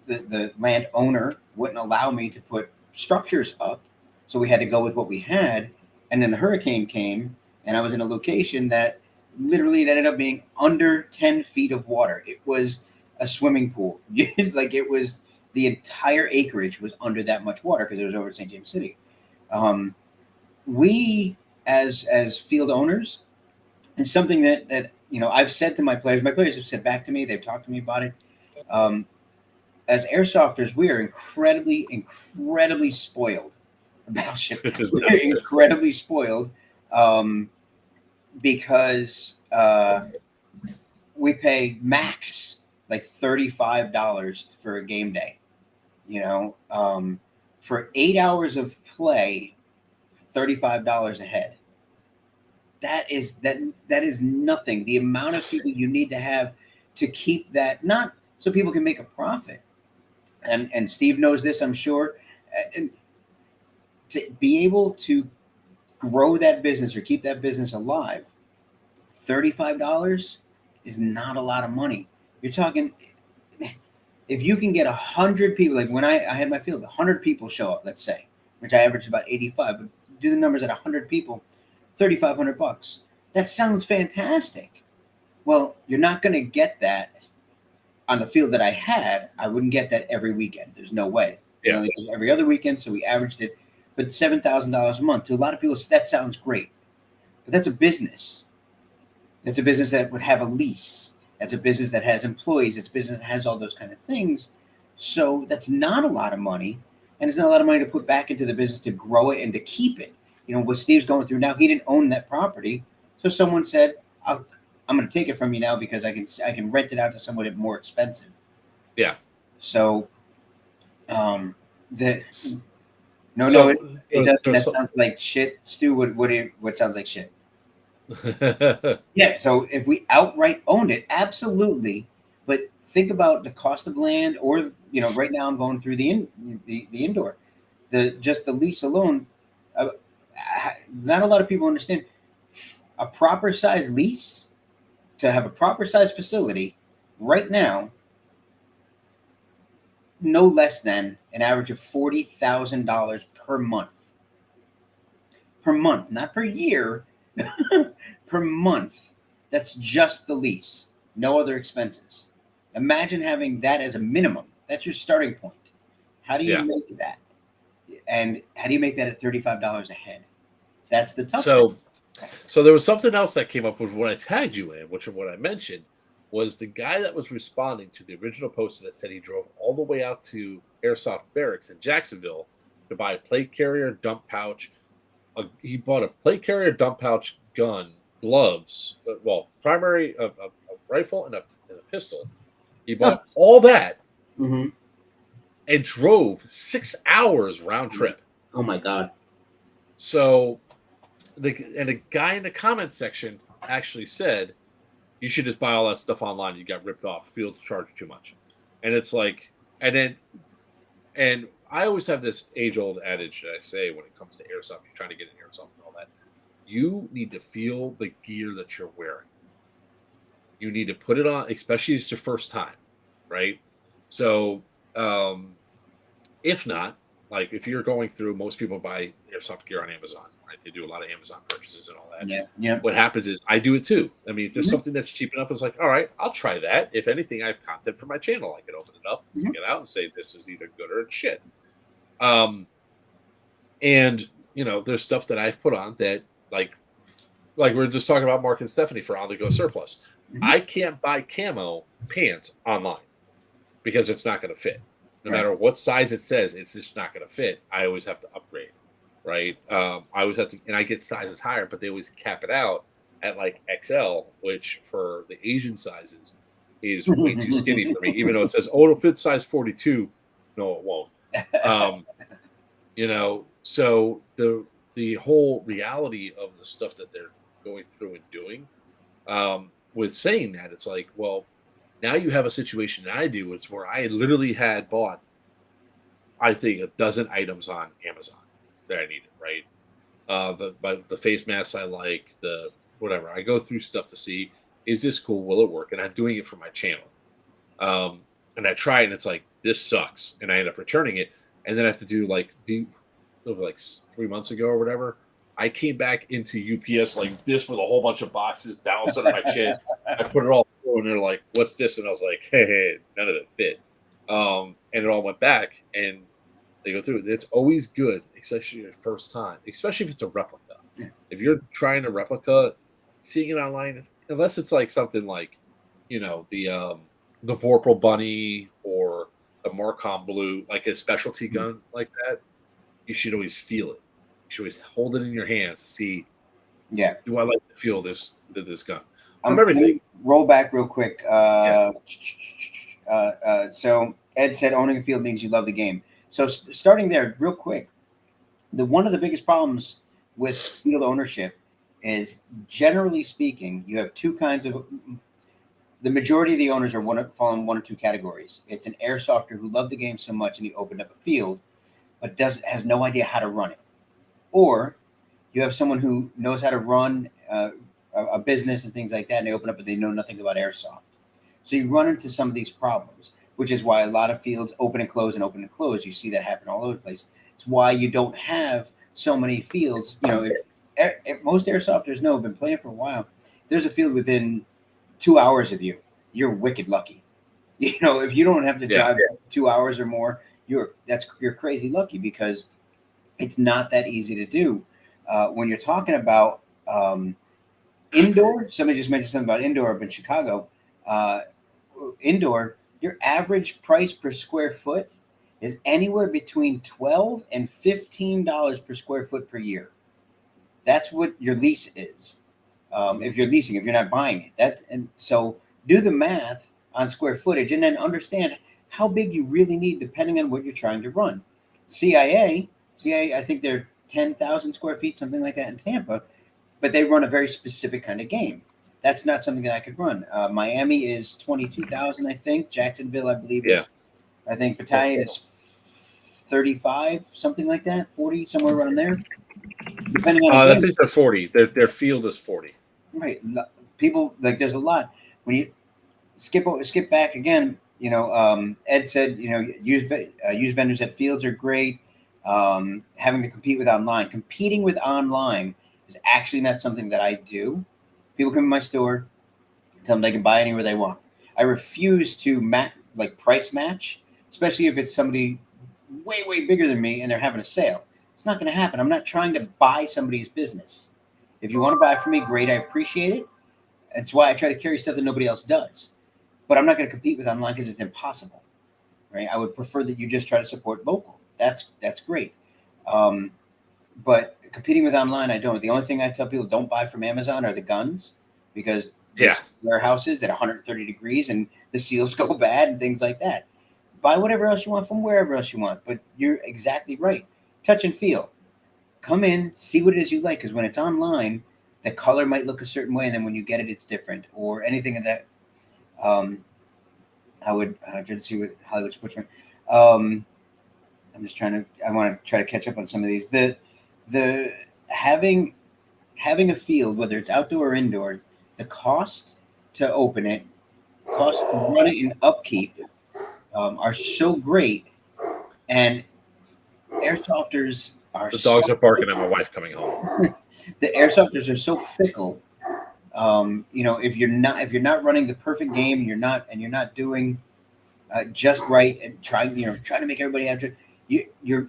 the landowner wouldn't allow me to put structures up. So we had to go with what we had. And then the hurricane came, and I was in a location that literally it ended up being under 10 feet of water. It was a swimming pool. Like it was the entire acreage was under that much water because it was over at St. James City. We, as field owners, and something that I've said to my players have said back to me, they've talked to me about it. As airsofters, we are incredibly, incredibly spoiled about shit. We're incredibly spoiled because we pay max like $35 for a game day. For 8 hours of play, $35 a head. That is nothing. The amount of people you need to have to keep that, not so people can make a profit. And Steve knows this, I'm sure. And to be able to grow that business or keep that business alive, $35 is not a lot of money. You're talking, if you can get 100 people, like when I had my field, 100 people show up, let's say, which I averaged about 85, but do the numbers at 100 people, $3,500. That sounds fantastic. Well, you're not going to get that on the field that I had. I wouldn't get that every weekend. There's no way. Yeah. Every other weekend, so we averaged it. But $7,000 a month, to a lot of people, that sounds great. But that's a business. That's a business that would have a lease. That's a business that has employees. It's a business that has all those kind of things. So that's not a lot of money. And it's not a lot of money to put back into the business to grow it and to keep it. What Steve's going through now, he didn't own that property. So someone said, I'm going to take it from you now because I can rent it out to someone more expensive. Yeah. So, it sounds like shit. Stu, what sounds like shit? Yeah. So if we outright owned it, absolutely. But think about the cost of land, or right now I'm going through the indoor, just the lease alone. Uh, Not a lot of people understand a proper size lease to have a proper size facility right now. No less than an average of $40,000 per month. Per month, not per year, per month. That's just the lease, no other expenses. Imagine having that as a minimum. That's your starting point. How do you Yeah. make that? And how do you make that at $35 a head? That's the tough thing. So there was something else that came up with what I tagged you in, which is what I mentioned, was the guy that was responding to the original poster that said he drove all the way out to Airsoft Barracks in Jacksonville to buy a plate carrier, dump pouch. He bought a plate carrier, dump pouch, gun, gloves, primary a rifle and a pistol. He bought all that Mm-hmm. and drove 6 hours round trip. Oh my God. So a guy in the comment section actually said, you should just buy all that stuff online. You got ripped off. Fields charge too much. And it's like, and I always have this age old adage that I say when it comes to airsoft, you're trying to get an airsoft and all that. You need to feel the gear that you're wearing. You need to put it on, especially if it's your first time, right? So, if not, like if you're going through, most people buy airsoft gear on Amazon, right? They do a lot of Amazon purchases and all that. Yeah. What happens is I do it too. I mean, if there's something that's cheap enough, it's like, all right, I'll try that. If anything, I have content for my channel. I can open it up, check it out, and say this is either good or it's shit. And there's stuff that I've put on that like we're just talking about Mark and Stephanie for On the Go Surplus. I can't buy camo pants online because it's not going to fit. No matter what size it says, it's just not going to fit. I always have to upgrade, right? I always have to, and I get sizes higher, but they always cap it out at like XL, which for the Asian sizes is way too skinny for me. Even though it says, "Oh, it'll fit size 42," no, it won't. So the whole reality of the stuff that they're going through and doing, with saying that, it's like, well, now you have a situation that I do. It's where I literally had bought, I think, a dozen items on Amazon that I needed, right? The face masks I like, the whatever. I go through stuff to see, is this cool? Will it work? And I'm doing it for my channel. And I try it and it's like, this sucks. And I end up returning it. And then I have to do like 3 months ago or whatever. I came back into UPS like this with a whole bunch of boxes bounced under my chin. I put it all through and they're like, what's this? And I was like, hey, none of it fit. And it all went back and they go through it. It's always good, especially your first time, especially if it's a replica. Yeah. If you're trying a replica, seeing it online, unless it's like something like, the Vorpal Bunny or the Marcom Blue, like a specialty gun like that, you should always feel it. You should always hold it in your hands to see, do I like to feel this gun? From everything. Roll back real quick. So Ed said owning a field means you love the game. So starting there real quick, one of the biggest problems with field ownership is, generally speaking, you have two kinds of. The majority of the owners fall in one or two categories. It's an airsofter who loved the game so much and he opened up a field, but has no idea how to run it. Or you have someone who knows how to run a business and things like that, and they open up, but they know nothing about airsoft. So you run into some of these problems, which is why a lot of fields open and close and open and close. You see that happen all over the place. It's why you don't have so many fields. If most airsofters have been playing for a while. If there's a field within 2 hours of you, you're wicked lucky. If you don't have to drive 2 hours or more, you're crazy lucky, because it's not that easy to do. When you're talking about indoor, somebody just mentioned something about indoor up in Chicago. Indoor, your average price per square foot is anywhere between $12 and $15 per square foot per year. That's what your lease is. If you're leasing, if you're not buying it, and so do the math on square footage, and then understand how big you really need depending on what you're trying to run. CIA, I think they're 10,000 square feet, something like that in Tampa, but they run a very specific kind of game. That's not something that I could run. Miami is 22,000, I think. Jacksonville, I believe, Yeah. is, I think Battalion is 35, something like that, 40, somewhere around there, depending on the I game. think they're 40. Their field is 40. Right. People, like, there's a lot. When you skip back again, Ed said, used vendors at fields are great. Having to compete with online. Competing with online is actually not something that I do. People come to my store, tell them they can buy anywhere they want. I refuse to price match, especially if it's somebody way, way bigger than me and they're having a sale. It's not going to happen. I'm not trying to buy somebody's business. If you want to buy from me, great. I appreciate it. That's why I try to carry stuff that nobody else does. But I'm not going to compete with online because it's impossible, right? I would prefer that you just try to support local. That's great. But competing with online, I don't. The only thing I tell people don't buy from Amazon are the guns, because this warehouse is at 130 degrees and the seals go bad and things like that. Buy whatever else you want from wherever else you want. But you're exactly right. Touch and feel. Come in, see what it is you like, because when it's online, the color might look a certain way, and then when you get it, it's different, or anything of that. I would try to see what Hollywood sports. I'm just I want to try to catch up on some of these. The having a field, whether it's outdoor or indoor, the cost to open it, cost to run it, and upkeep are so great. And airsofters are The dogs are barking at my wife coming home. The airsofters are so fickle. If you're not running the perfect game, you're not doing just right, and trying to make everybody happy. You're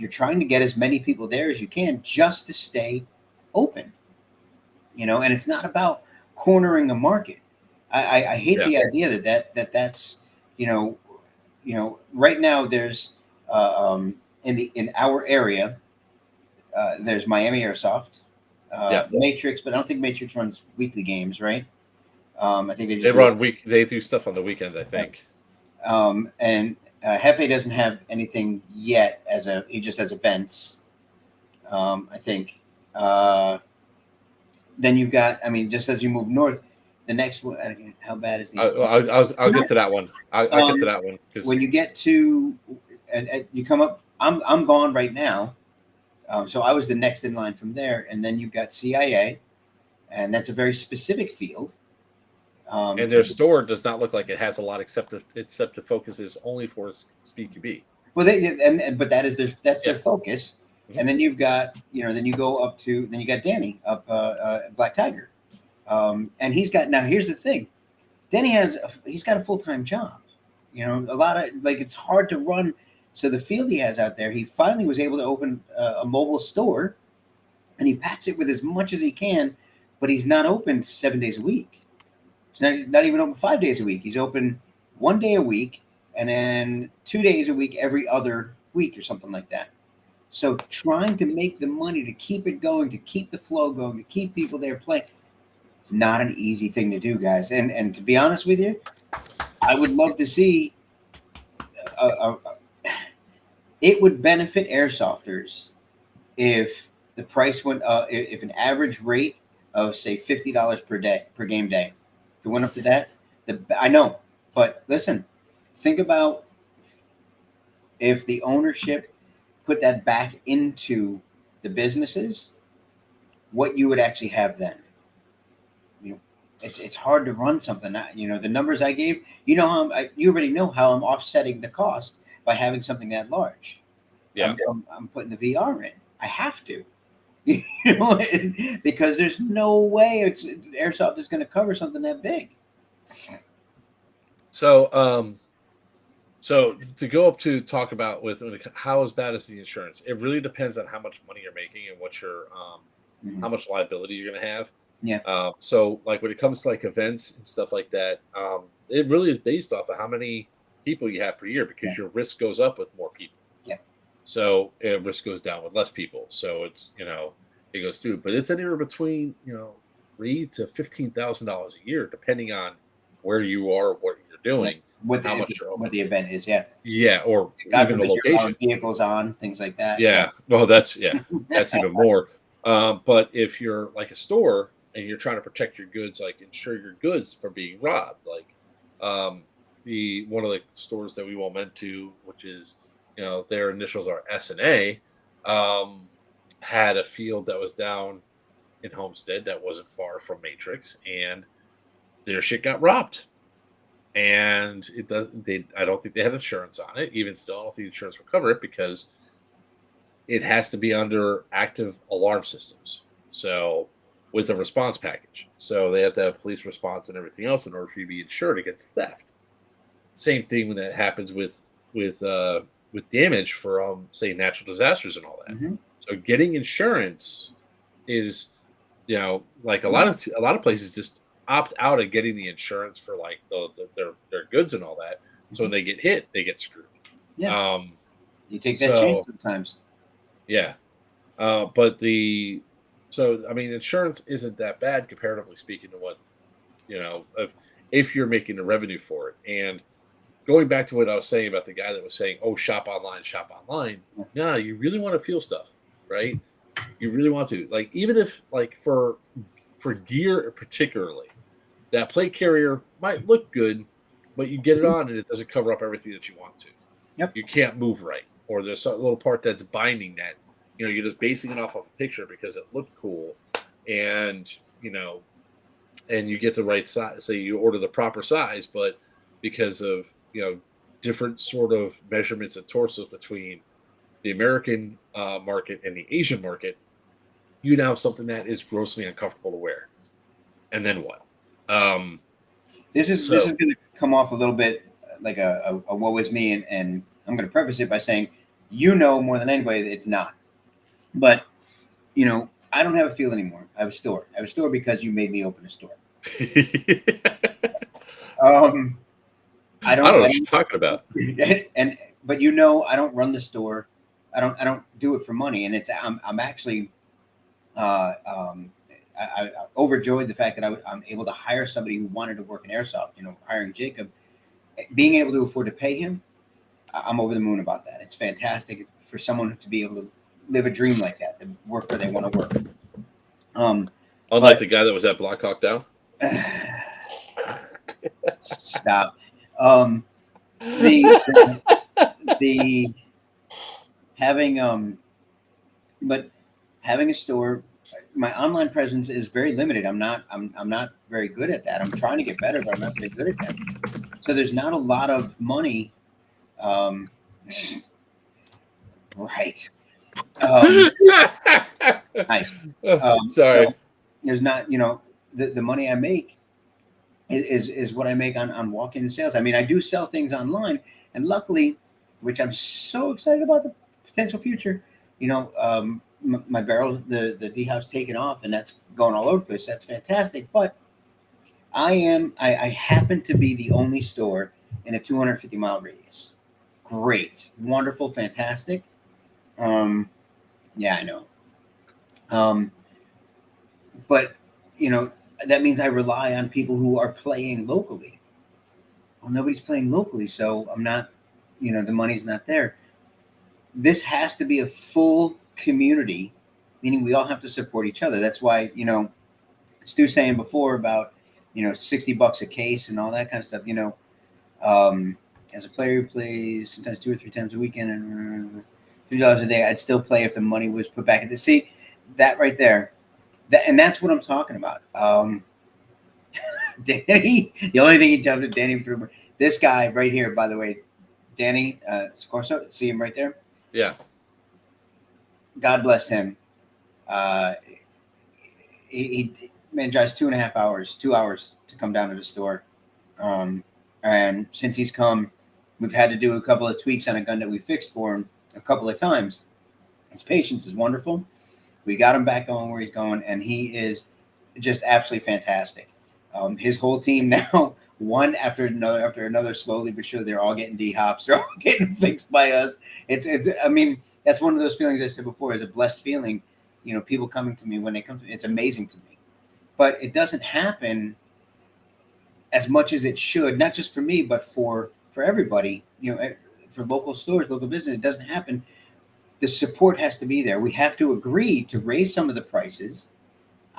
trying to get as many people there as you can just to stay open. And it's not about cornering a market. I hate the idea that's right now there's in our area there's Miami Airsoft, Matrix, but I don't think Matrix runs weekly games, right? I think they run week. They do stuff on the weekends, I think. And Hefe doesn't have anything yet he just has events. I think. Then you've got, just as you move north, the next one. How bad is the? I'll get to that one. I'll get to that one, because when you get to, you come up. I'm gone right now. So I was the next in line from there, and then you've got CIA, and that's a very specific field. And their store does not look like it has a lot, except the focus is only for SpeedQB. Well, but that's their focus. Mm-hmm. And then you've got then you go up to you got Danny up Black Tiger, and he's got, now here's the thing, Danny he's got a full-time job. A lot of, it's hard to run. So the field he has out there, he finally was able to open a mobile store, and he packs it with as much as he can, but he's not open 7 days a week. He's not even open 5 days a week. He's open 1 day a week, and then 2 days a week every other week or something like that. So trying to make the money to keep it going, to keep the flow going, to keep people there playing, it's not an easy thing to do, guys. And to be honest with you, I would love to see it would benefit airsofters if the price went up, if an average rate of, say, $50 per game day, if it went up to that. I know, but listen, think about if the ownership put that back into the businesses, what you would actually have then. It's hard to run something. The numbers I gave, you already know how I'm offsetting the cost by having something that large. Yeah, I'm putting the VR in. I have to, because there's no way airsoft is going to cover something that big. So, so to go up to talk about how as bad is the insurance? It really depends on how much money you're making and what your how much liability you're going to have. Yeah. So like when it comes to like events and stuff like that, it really is based off of how many people you have per year, because your risk goes up with more people. Yeah. So risk goes down with less people. So it's it goes through, but it's anywhere between $3,000 to $15,000 a year, depending on where you are, what you're doing, what the event is. Yeah, or even the location, vehicles on, things like that. Yeah, well, that's even more. But if you're like a store, and you're trying to protect your goods, like insure your goods from being robbed. Like the one of the stores that we won't went to, which is their initials are S&A, had a field that was down in Homestead that wasn't far from Matrix, and their shit got robbed. And it does. I don't think they had insurance on it. Even still, I don't think insurance will cover it because it has to be under active alarm systems. So with a response package, so they have to have police response and everything else in order for you to be insured against theft. Same thing when that happens with damage for say natural disasters and all that. Mm-hmm. So getting insurance is like a lot of places just opt out of getting the insurance for like their goods and all that. So when they get hit, they get screwed. Yeah. You take that chance sometimes. Yeah. But insurance isn't that bad comparatively speaking to what, if you're making a revenue for it. And going back to what I was saying about the guy that was saying, oh, shop online. Yeah, you really want to feel stuff, right? You really want to. Like, even if, like, for gear particularly, that plate carrier might look good, but you get it on and it doesn't cover up everything that you want to. Yep. You can't move right. Or there's a little part that's binding that, you're just basing it off of a picture because it looked cool. And, and you get the right size. Say you order the proper size, but because of, different sort of measurements and torsos between the American market and the Asian market, you now have something that is grossly uncomfortable to wear. And then what? This is going to come off a little bit like a woe is me, and I'm going to preface it by saying, more than anybody that it's not. But, I don't have a field anymore. I have a store. Because you made me open a store. I don't know what you're talking about. But I don't run the store. I don't do it for money, and I'm actually I overjoyed the fact that I'm able to hire somebody who wanted to work in airsoft. Hiring Jacob, being able to afford to pay him, I'm over the moon about that. It's fantastic for someone to be able to live a dream like that, to work where they want to work. Unlike the guy that was at Black Hawk Down. Stop. The having having a store, my online presence is very limited. I'm not very good at that. I'm trying to get better, but I'm not very good at that. So there's not a lot of money. Right. Nice. Sorry. So there's not, the money I make is what I make on walk-in sales. I mean, I do sell things online, and luckily, which I'm so excited about the potential future, my barrel, the D-Hop's taken off, and that's going all over the place. That's fantastic. But I happen to be the only store in a 250-mile radius. Great, wonderful, fantastic. Yeah, I know. But that means I rely on people who are playing locally. Well, nobody's playing locally, so I'm not, the money's not there. This has to be a full community, meaning we all have to support each other. That's why, Stu saying before about, $60 a case and all that kind of stuff, as a player who plays sometimes 2 or 3 times a weekend and $3 a day, I'd still play if the money was put back into. See that right there. And that's what I'm talking about. Danny, the only thing he jumped at Danny for this guy right here, by the way, Danny Scorso, see him right there? Yeah. God bless him. He drives 2.5 hours, 2 hours to come down to the store. And since he's come, we've had to do a couple of tweaks on a gun that we fixed for him a couple of times. His patience is wonderful. We got him back going where he's going, and he is just absolutely fantastic. His whole team now, one after another, slowly but surely, they're all getting D-Hops. They're all getting fixed by us. It's. I mean, that's one of those feelings I said before is a blessed feeling. People coming to me when they come to me, it's amazing to me. But it doesn't happen as much as it should, not just for me, but for everybody. For local stores, local business, it doesn't happen. The support has to be there. We have to agree to raise some of the prices.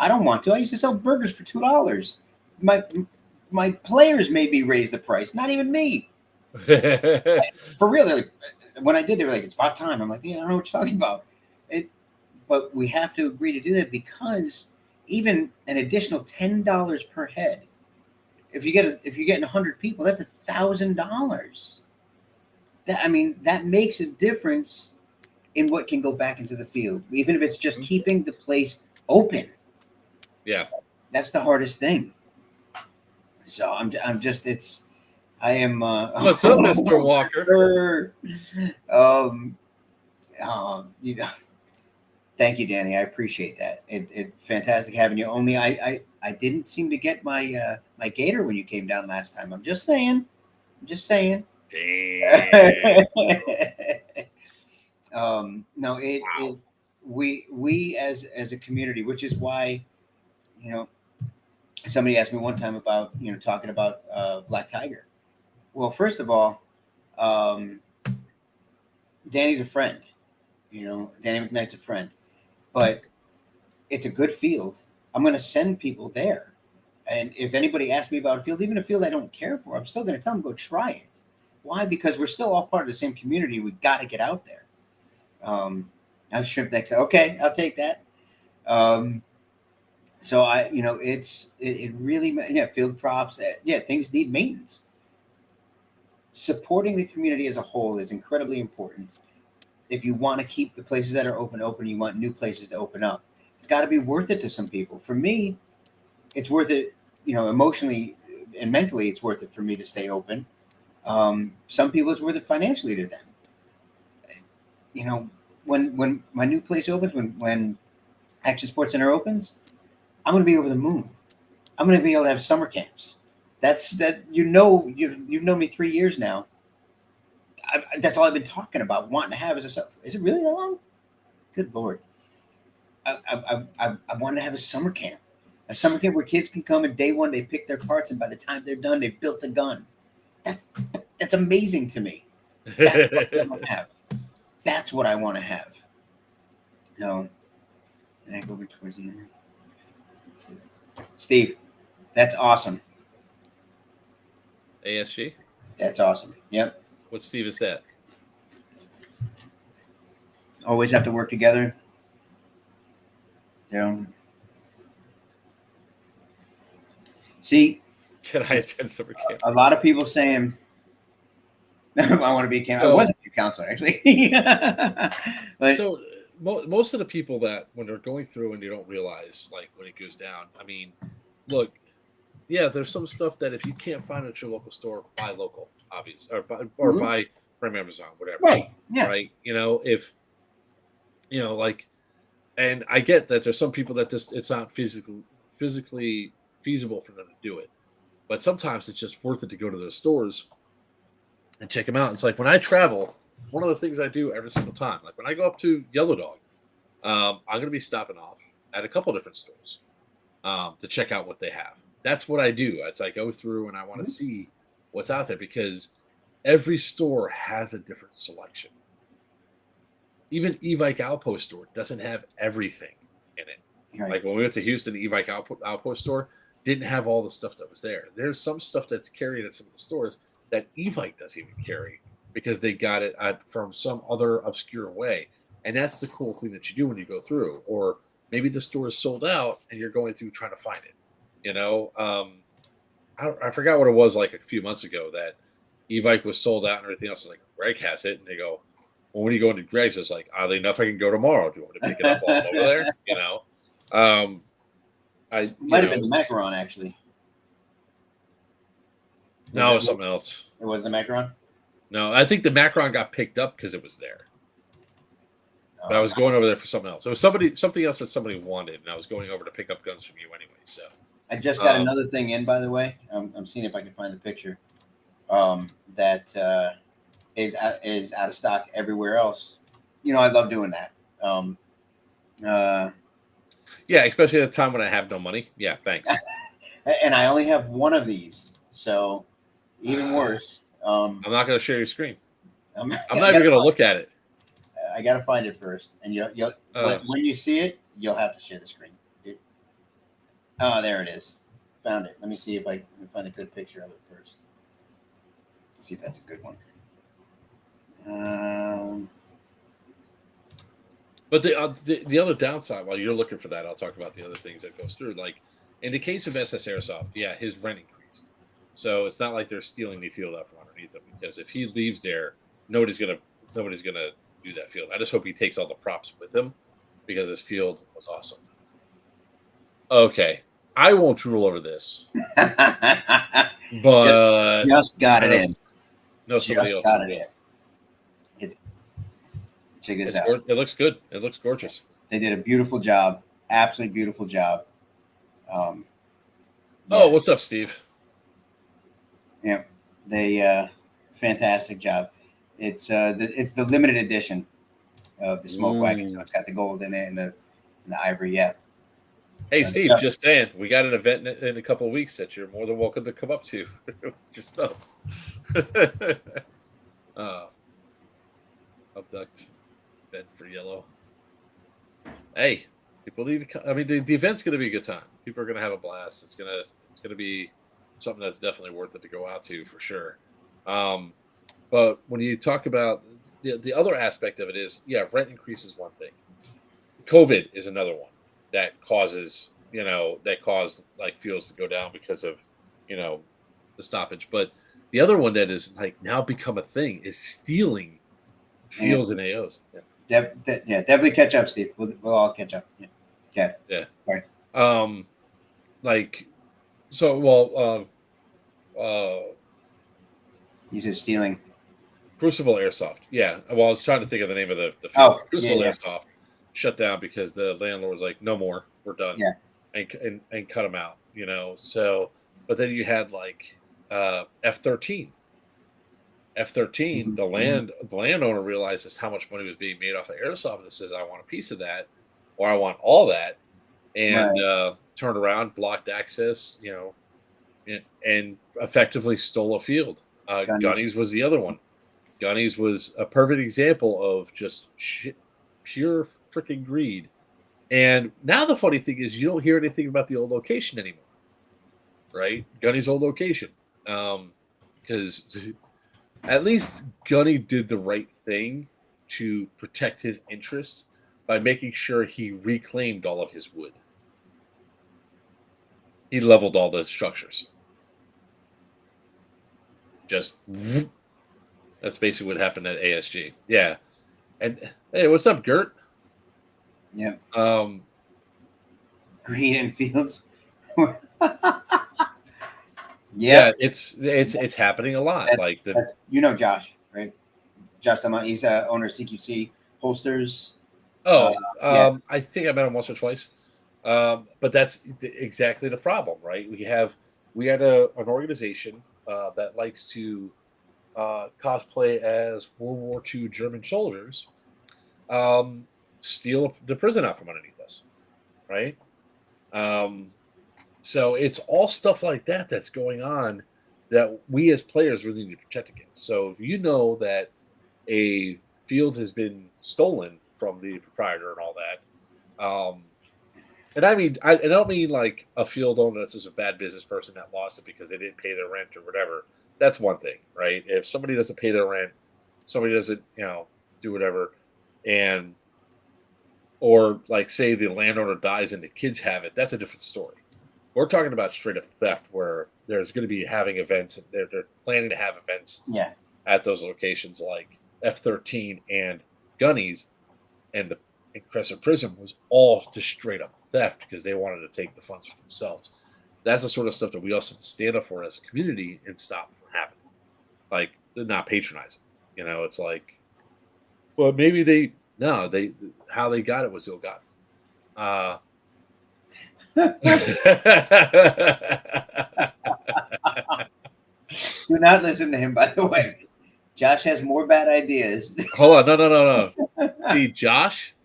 I don't want to. I used to sell burgers for $2. My players made me raise the price, not even me. For real, they're like, when I did, they were like, "It's about time." I'm like, "Yeah, I don't know what you're talking about." But we have to agree to do that because even an additional $10 per head, if you're getting 100 people, that's $1,000. That makes a difference in what can go back into the field, even if it's just keeping the place open. Yeah, that's the hardest thing. So I am. What's up, Mr. Walker? You know, thank you, Danny. I appreciate that. It fantastic having you. Only I didn't seem to get my my gator when you came down last time. I'm just saying. Damn. No, Wow. we as a community, which is why, somebody asked me one time about talking about Black Tiger. Well, first of all, um, Danny's a friend. Danny McKnight's a friend, but it's a good field. I'm going to send people there, and if anybody asks me about a field, even a field I don't care for, I'm still going to tell them go try it. Why? Because we're still all part of the same community. We got to get out there. I shrimp next. Okay, I'll take that. So it really, field props. Things need maintenance. Supporting the community as a whole is incredibly important. If you want to keep the places that are open, you want new places to open up. It's got to be worth it to some people. For me, it's worth it. Emotionally and mentally, it's worth it for me to stay open. Some people, it's worth it financially to them. When my new place opens, when Action Sports Center opens, I'm going to be over the moon. I'm going to be able to have summer camps. You've known me 3 years now. That's all I've been talking about, wanting to have is it really that long? Good Lord. I want to have a summer camp where kids can come and day one they pick their parts, and by the time they're done, they've built a gun. That's amazing to me. That's what I want to have. That's what I want to have. No, and I go over towards the end. Steve, that's awesome. ASG? That's awesome. Yep. What Steve is that? Always have to work together. See, Can I attend summer camp? a lot of people saying I want to be a counselor. I wasn't a counselor actually. But so most of the people that when they're going through and you don't realize like when it goes down. I mean, look, yeah, there's some stuff that if you can't find it at your local store, buy local, obvious, or buy from Amazon, whatever. Right. Yeah. Right. If like, and I get that there's some people that just it's not physically feasible for them to do it, but sometimes it's just worth it to go to those stores and check them out. It's like when I travel, one of the things I do every single time, like when I go up to Yellow Dog, I'm going to be stopping off at a couple different stores to check out what they have. That's what I do. It's I go through and I want to see what's out there because every store has a different selection. Even E-Bike Outpost store doesn't have everything in it. Right. Like when we went to Houston, the E-Bike Outpost store didn't have all the stuff that was there. There's some stuff that's carried at some of the stores that E-Bike doesn't even carry because they got it from some other obscure way. And that's the cool thing that you do when you go through. Or maybe the store is sold out and you're going through trying to find it. I forgot what it was like a few months ago that E-Bike was sold out and everything else. Is like, Greg has it. And they go, well, when you go into Greg's, it's like, oddly enough, I can go tomorrow. Do you want me to pick it up while I'm over there? Might have been the Macaron, actually. No, it was something else. It wasn't the Macaron? No, I think the Macaron got picked up because it was there. But I was going over there for something else. It was something else that somebody wanted, and I was going over to pick up guns from you anyway. So I just got another thing in, by the way. I'm seeing if I can find the picture. That is out of stock everywhere else. I love doing that. Yeah, especially at a time when I have no money. Yeah, thanks. And I only have one of these, so even worse. I'm not going to share your screen. I'm not even going to look at it. I got to find it first, and you'll when you see it, you'll have to share the screen. Oh, there it is. Found it. Let me see if I can find a good picture of it first. Let's see if that's a good one. But the other downside, while you're looking for that, I'll talk about the other things that goes through. Like in the case of SS Airsoft, yeah, his rent increased, so it's not like they're stealing the field out from underneath him. Because if he leaves there, nobody's gonna do that field. I just hope he takes all the props with him because his field was awesome. Okay, I won't drool over this, just, but just got I it in. know somebody Just else got who it in. will. It's check this out. It looks good. It looks gorgeous. They did a beautiful job. Absolutely beautiful job. Oh, Yeah, what's up, Steve? yeah. They fantastic job. It's the limited edition of the smoke wagon, so Ooh. it's got the gold in it and the ivory. Yeah. Hey, But Steve, just saying, we got an event in a couple of weeks that you're more than welcome to come up to with your stuff. Abduct, bed for yellow. Hey, people need to come. I mean, the event's going to be a good time. People are going to have a blast. It's gonna be something that's definitely worth it to go out to for sure. But when you talk about the other aspect of it is, yeah, rent increase is one thing. COVID is another one that causes, that caused like fuels to go down because of, the stoppage. But the other one that is like now become a thing is stealing yeah, fuels and AOs. Yeah. definitely catch up, Steve. We'll all catch up. Yeah. Okay. Yeah. Right. Like, so, well, You said stealing. Crucible Airsoft. Yeah. Well, I was trying to think of the name of the field. Oh, Crucible yeah. Airsoft shut down because the landlord was like, no more, we're done. Yeah. And cut them out, So, but then you had like F-13. F-13, Mm-hmm. the landowner realizes how much money was being made off of airsoft and says, I want a piece of that, or I want all that, and Right. turned around, blocked access, and effectively stole a field. Gunnies. Gunnies was the other one. Gunnies was a perfect example of just pure freaking greed. And now the funny thing is, you don't hear anything about the old location anymore, right? Gunny's old location, because at least Gunny did the right thing to protect his interests by making sure he reclaimed all of his wood. He leveled all the structures. Just that's basically what happened at ASG. Yeah. And hey, what's up, Gert? Yeah. Um, Green and Fields. yeah, Yep. it's happening a lot. Like That's, Josh, right? Josh, he's owner of CQC holsters. Yeah. I think I met him once or twice. But that's exactly the problem, right? We had an organization that likes to cosplay as World War II German soldiers, steal the prison out from underneath us, right? So it's all stuff like that that's going on that we as players really need to protect against. So if you know that a field has been stolen from the proprietor and all that, and I don't mean like a field owner that's just a bad business person that lost it because they didn't pay their rent or whatever. That's one thing, right? If somebody doesn't pay their rent, somebody doesn't, do whatever, and or like say the landowner dies and the kids have it, that's a different story. We're talking about straight up theft where there's going to be having events and they're planning to have events Yeah. at those locations like F-13 and Gunnies, and the Crescent Prism was all just straight up theft because they wanted to take the funds for themselves. That's the sort of stuff that we also have to stand up for as a community and stop from happening. Like they're not patronizing. It's like, well, maybe they how they got it was ill gotten. Do not listen to him, by the way. Josh has more bad ideas. Hold on, no. See, Josh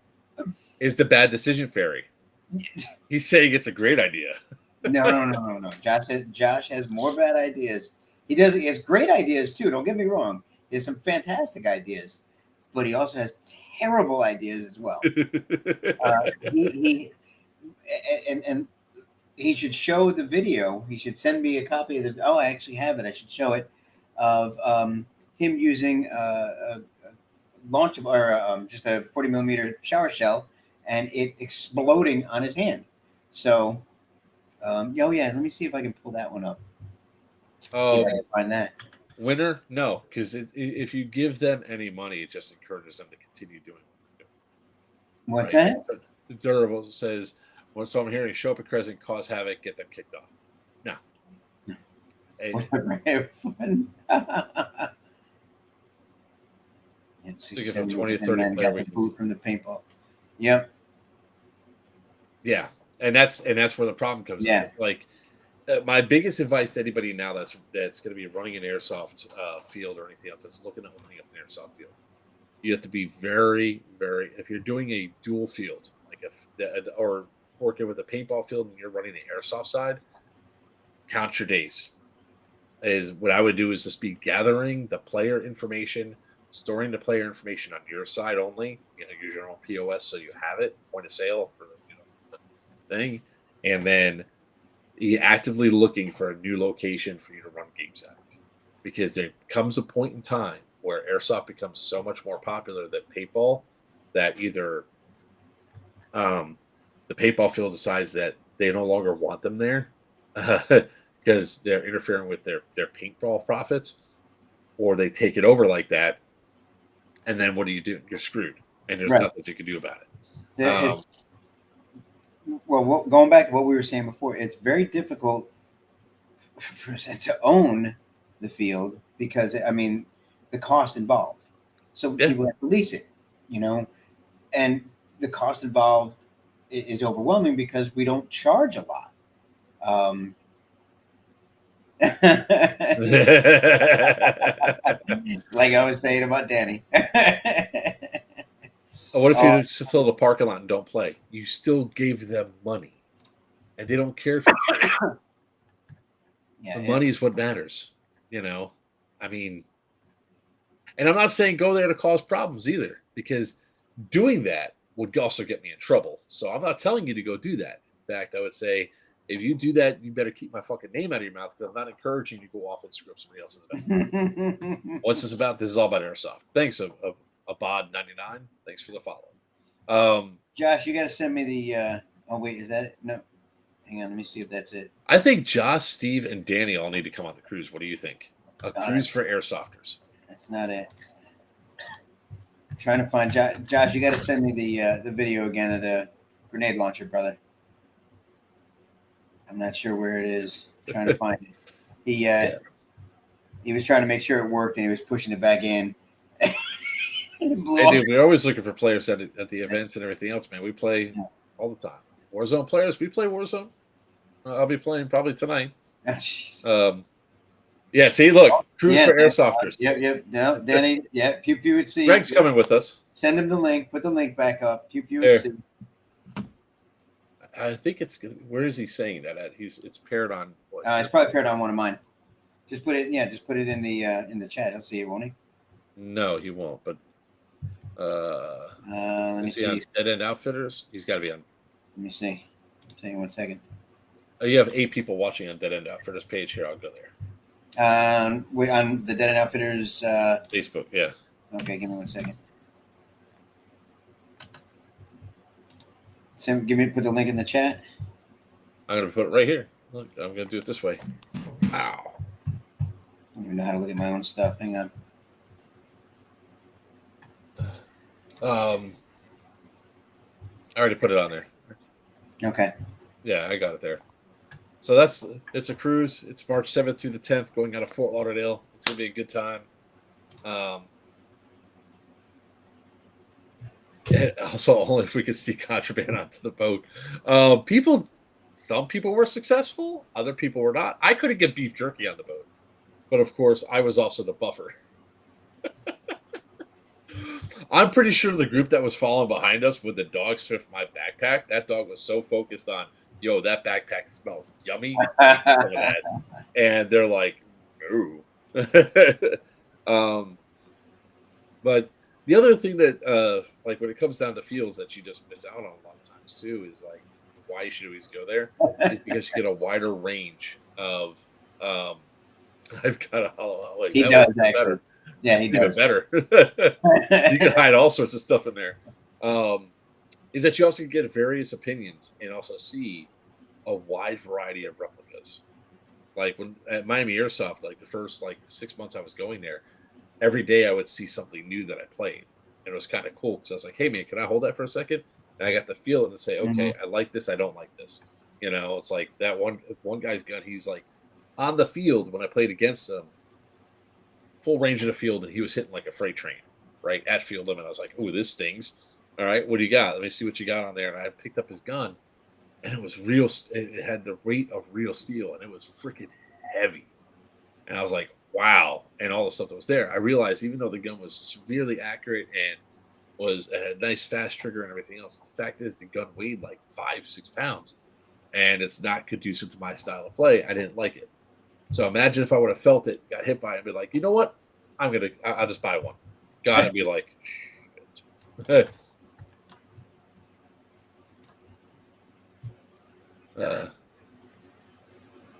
is the bad decision fairy. He's saying it's a great idea. No. Josh has more bad ideas. He has great ideas too. Don't get me wrong. He has some fantastic ideas, but he also has terrible ideas as well. He and he should show the video. He should send me a copy of the. Oh, I actually have it. I should show it of him using a launch or just a 40 millimeter shower shell, and it exploding on his hand. So, oh yeah, let me see if I can pull that one up. See if I can find that. Winner? No, because if you give them any money, it just encourages them to continue doing What's right? that? Durable says, when someone hearing show up at Crescent, cause havoc, get them kicked off. No. Fun. It's to give them 20 to 30 player got the boot from the paintball. Yep. Yeah, and that's where the problem comes in. It's like my biggest advice to anybody now that's going to be running an airsoft field or anything else that's looking at opening up an airsoft field, you have to be very, very. If you're doing a dual field, like or working with a paintball field and you're running the airsoft side, count your days. Is what I would do is just be gathering the player information, storing the player information on your side only. Use your own POS so you have it, point of sale for the thing, and then you actively looking for a new location for you to run games at, because there comes a point in time where airsoft becomes so much more popular than paintball that either the paintball field decides that they no longer want them there because they're interfering with their paintball profits, or they take it over like that, and then what do? You're screwed, and there's nothing you can do about it. Well, going back to what we were saying before, it's very difficult to own the field because, I mean, the cost involved. So people have to lease it, and the cost involved is overwhelming because we don't charge a lot. Like I was saying about Danny. What if you just fill the parking lot and don't play? You still gave them money, and they don't care if you play. The money is what matters, I mean, and I'm not saying go there to cause problems either, because doing that would also get me in trouble. So I'm not telling you to go do that. In fact, I would say, if you do that, you better keep my fucking name out of your mouth, because I'm not encouraging you to go off and screw up somebody else's event. What's this about? This is all about airsoft. Thanks, Abod99. Thanks for the follow. Josh, you got to send me the. Oh wait, is that it? No, hang on. Let me see if that's it. I think Josh, Steve, and Danny all need to come on the cruise. What do you think? A cruise for airsofters. That's not it. I'm trying to find Josh. You got to send me the video again of the grenade launcher, brother. I'm not sure where it is. I'm trying to find it. He was trying to make sure it worked, and he was pushing it back in. Hey, dude, we're always looking for players at the events and everything else, man. We play all the time. Warzone players, we play Warzone. I'll be playing probably tonight. Yeah, see, look, cruise for airsofters. Yep. No, Danny, Pew Pew would see. Greg's coming with us. Send him the link. Put the link back up. Pew Pew would see. I think it's. Where is he saying that at? It's paired on. It's probably paired on one of mine. Just put it. Yeah, just put it in the chat. He'll see it, won't he? No, he won't. But let me see. On Dead End Outfitters, he's got to be on. Let me see. Hang on 1 second. You have 8 people watching on Dead End Outfitters page here. I'll go there. On the Dead End Outfitters Facebook. Yeah. Okay, give me 1 second. Put the link in the chat. I'm gonna put it right here. Look, I'm gonna do it this way. Wow. I don't even know how to look at my own stuff. Hang on. I already put it on there. Okay. Yeah, I got it there. So it's a cruise. It's March 7th through the 10th, going out of Fort Lauderdale. It's gonna be a good time. Also, only if we could see contraband onto the boat. Some people were successful, other people were not. I couldn't get beef jerky on the boat, but of course, I was also the buffer. I'm pretty sure the group that was following behind us with the dog sniffed my backpack. That dog was so focused on, yo, that backpack smells yummy. Some of that. And they're like, ooh. But the other thing that, like when it comes down to fields that you just miss out on a lot of times too, is like why you should always go there is because you get a wider range of. I've got a hollow. Like He that does was actually. better. Yeah, he Even does. better. You can hide all sorts of stuff in there. Is that you also get various opinions and also see a wide variety of replicas. Like when at Miami Airsoft, like the first like 6 months I was going there, every day I would see something new that I played. And it was kind of cool because I was like, hey man, can I hold that for a second? And I got to feel it and say, okay, I like this, I don't like this. It's like that one guy's gun, he's like on the field when I played against him, full range of the field, and he was hitting like a freight train, right? At field limit. I was like, oh, this stings. All right, what do you got? Let me see what you got on there. And I picked up his gun, and it was real. It had the weight of real steel, and it was freaking heavy. And I was like, wow. And all the stuff that was there, I realized even though the gun was severely accurate and was a nice fast trigger and everything else, the fact is the gun weighed like 5-6 pounds, and it's not conducive to my style of play. I didn't like it. So imagine if I would have felt it, got hit by it, and be like, you know what? I'll just buy one. God, and be like, shit.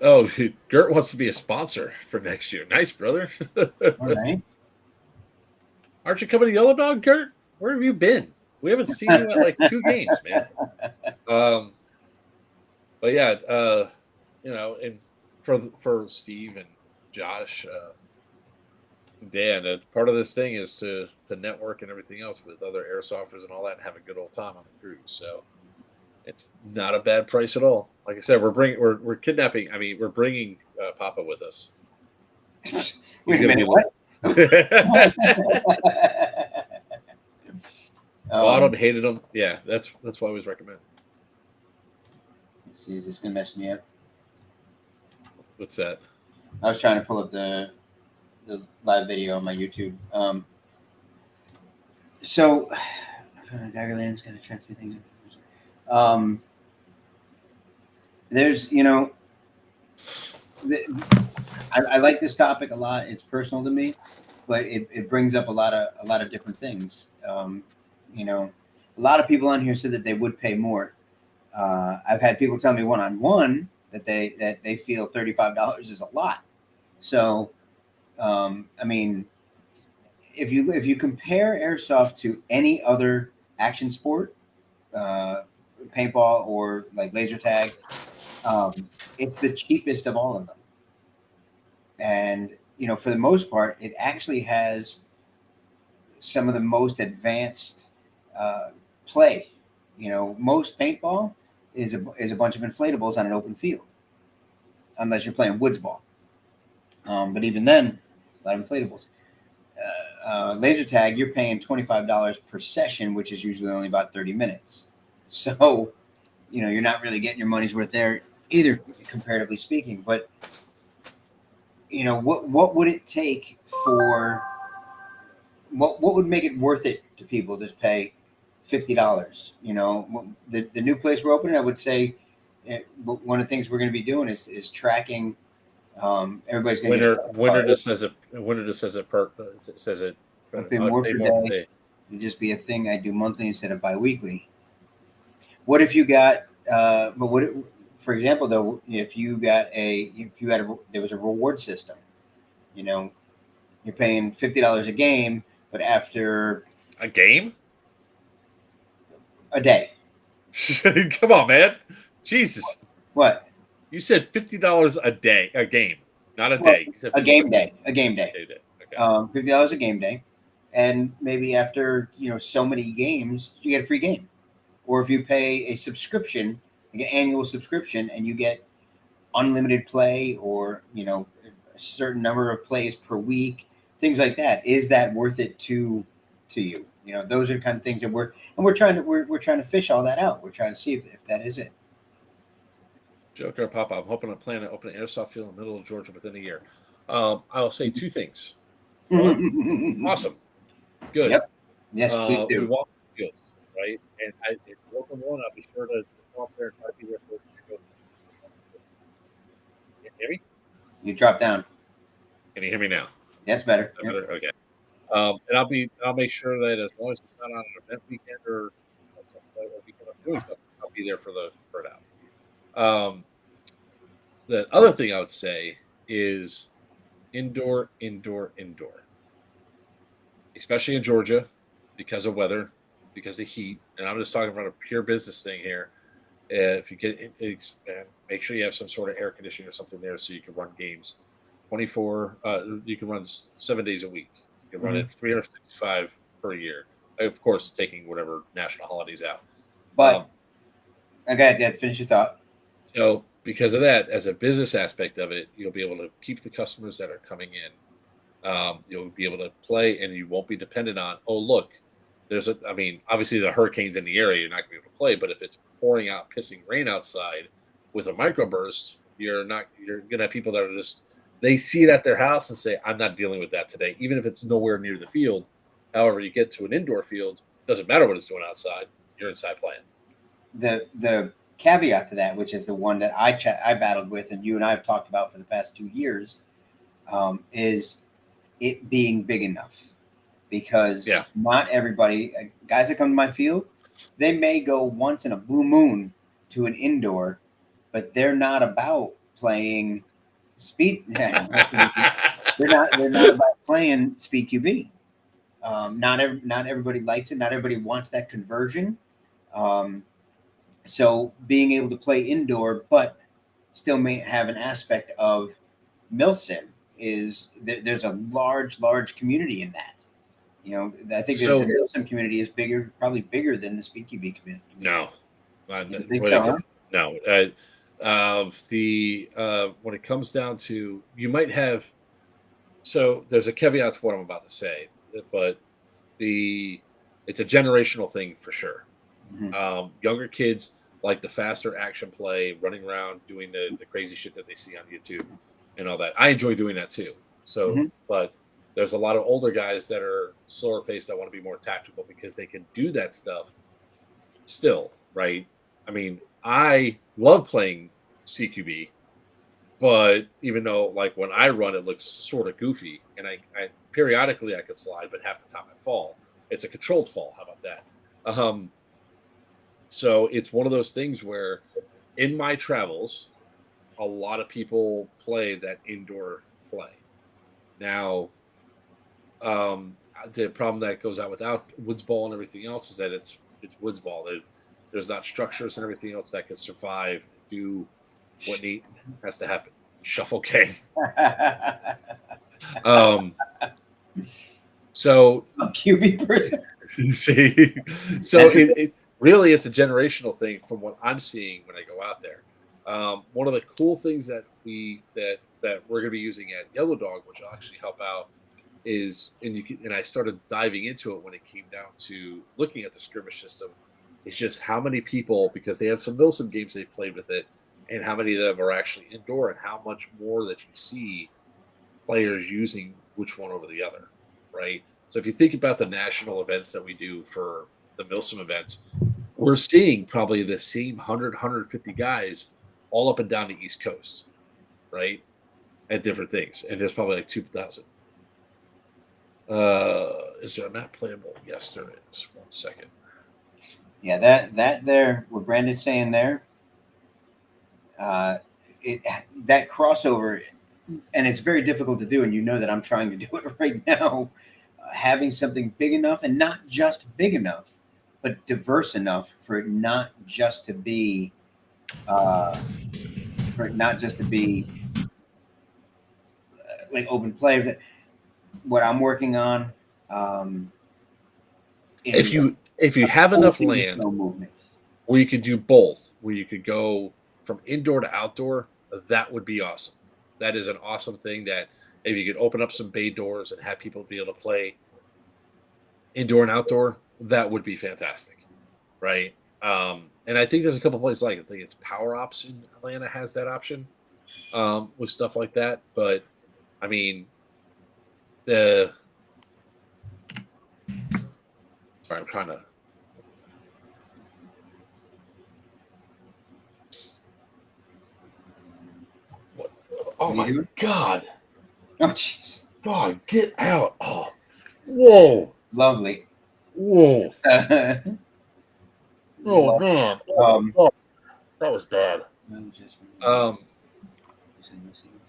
Oh, Gert wants to be a sponsor for next year. Nice, brother. All right. Aren't you coming to Yellow Dog, Gert? Where have you been? We haven't seen you at like 2 games, man. But yeah, and for Steve and Josh, Dan, part of this thing is to network and everything else with other airsofters and all that, and have a good old time on the cruise. So it's not a bad price at all. Like I said, we're kidnapping. I mean, we're bringing Papa with us. Wait a minute, what? Bought him, hated him. Yeah, that's what I always recommend. Let's see, is this gonna mess me up? What's that? I was trying to pull up the live video on my YouTube. So Daggerland's gonna transfer things. There's I like this topic a lot. It's personal to me, but it brings up a lot of different things. A lot of people on here said that they would pay more. I've had people tell me one-on-one that they feel $35 is a lot. So, I mean, if you compare airsoft to any other action sport, paintball or like laser tag, it's the cheapest of all of them. And for the most part, it actually has some of the most advanced play. Most paintball is a bunch of inflatables on an open field, unless you're playing woods ball. But even then, a lot of inflatables. Laser tag, you're paying $25 per session, which is usually only about 30 minutes. So, you're not really getting your money's worth there either, comparatively speaking. But what would it take for what would make it worth it to people to pay $50? The new place we're opening, I would say one of the things we're going to be doing is tracking. Everybody's going to winter just says it pay more per day. It'd just be a thing I do monthly instead of bi-weekly. What if you got for example, though, if there was a reward system, you're paying $50 a game, but after a game, a day. Come on, man, Jesus! What? You said $50 a game, not a day. A game day. Okay. $50 a game day, and maybe after so many games, you get a free game. Or if you pay a subscription, like an annual subscription, and you get unlimited play, or a certain number of plays per week, things like that. Is that worth it to you? Those are the kind of things that we're trying to fish all that out. We're trying to see if that is it. Joker Papa, I'm hoping I plan to open an airsoft field in the middle of Georgia within a year. I'll say 2 things. One, awesome, good. Yep. Yes, please do. We want fields, right? And if you open one, I'll be sure to come up there and try to be there for you. Can you hear me? You dropped down. Can you hear me now? That's better. Yep. Better? Okay. And I'll make sure that as long as it's not on an event weekend or weekend I'm doing stuff, I'll be there for it out. The other thing I would say is indoor, indoor, indoor, especially in Georgia because of weather, because of heat. And I'm just talking about a pure business thing here. If you get make sure you have some sort of air conditioning or something there so you can run games 24. You can run 7 days a week. You can run it 365 per year. Of course, taking whatever national holidays out. But okay, finish your thought. So because of that, as a business aspect of it, you'll be able to keep the customers that are coming in. You'll be able to play, and you won't be dependent on, oh, look, obviously the hurricane's in the area, you're not going to be able to play. But if it's pouring out, pissing rain outside with a microburst, you're going to have people that are just, they see it at their house and say, I'm not dealing with that today, even if it's nowhere near the field. However, you get to an indoor field, doesn't matter what it's doing outside, you're inside playing. The caveat to that, which is the one that I battled with, and you and I have talked about for the past 2 years, is it being big enough. Because not everybody, guys that come to my field, they may go once in a blue moon to an indoor, but they're not about playing speed. they're not about playing speed QB. Not everybody likes it. Not everybody wants that conversion. So being able to play indoor, but still may have an aspect of milsim is there's a large community in that. You know, I think the milsim community is probably bigger than the speed QB community. No, no. When it comes down to, you might have, so there's a caveat to what I'm about to say, but it's a generational thing for sure. Younger kids like the faster action play, running around, doing the crazy shit that they see on YouTube and all that. I enjoy doing that too. So, but there's a lot of older guys that are slower paced that want to be more tactical because they can do that stuff still, right? I mean, I love playing CQB, but even though like when I run, it looks sort of goofy, and I periodically I could slide, but half the time I fall. It's a controlled fall. How about that? So it's one of those things where in my travels, a lot of people play that indoor play. Now, the problem that goes out without woods ball and everything else is that it's woods ball. There's not structures and everything else that can survive, do what has to happen. Shuffle game. So QB person. See, so it really it's a generational thing from what I'm seeing when I go out there. One of the cool things that we're going to be using at Yellow Dog, which will actually help out, is and I started diving into it when it came down to looking at the skirmish system. It's just how many people, because they have some milsim games they've played with it, and how many of them are actually indoor, and how much more that you see players using which one over the other, right? So if you think about the national events that we do for the milsim events, we're seeing probably the same 100, 150 guys all up and down the East Coast, right? At different things. And there's probably like 2,000. Is there a map playable? Yes, there is. 1 second. Yeah, that there, what Brandon's saying there, that crossover, and it's very difficult to do, and you know that I'm trying to do it right now, having something big enough, and not just big enough, but diverse enough for it not just to be like open play. What I'm working on, if you have enough land where you could do both, where you could go from indoor to outdoor, that would be awesome. That is an awesome thing, that if you could open up some bay doors and have people be able to play indoor and outdoor, that would be fantastic, right? And I think there's a couple places like it. I think it's Power Ops in Atlanta has that option with stuff like that. But I mean, sorry, I'm trying to. What? Oh my God! Oh jeez! Dog, get out! Oh, whoa! Lovely. Whoa! Oh man, oh, that was bad.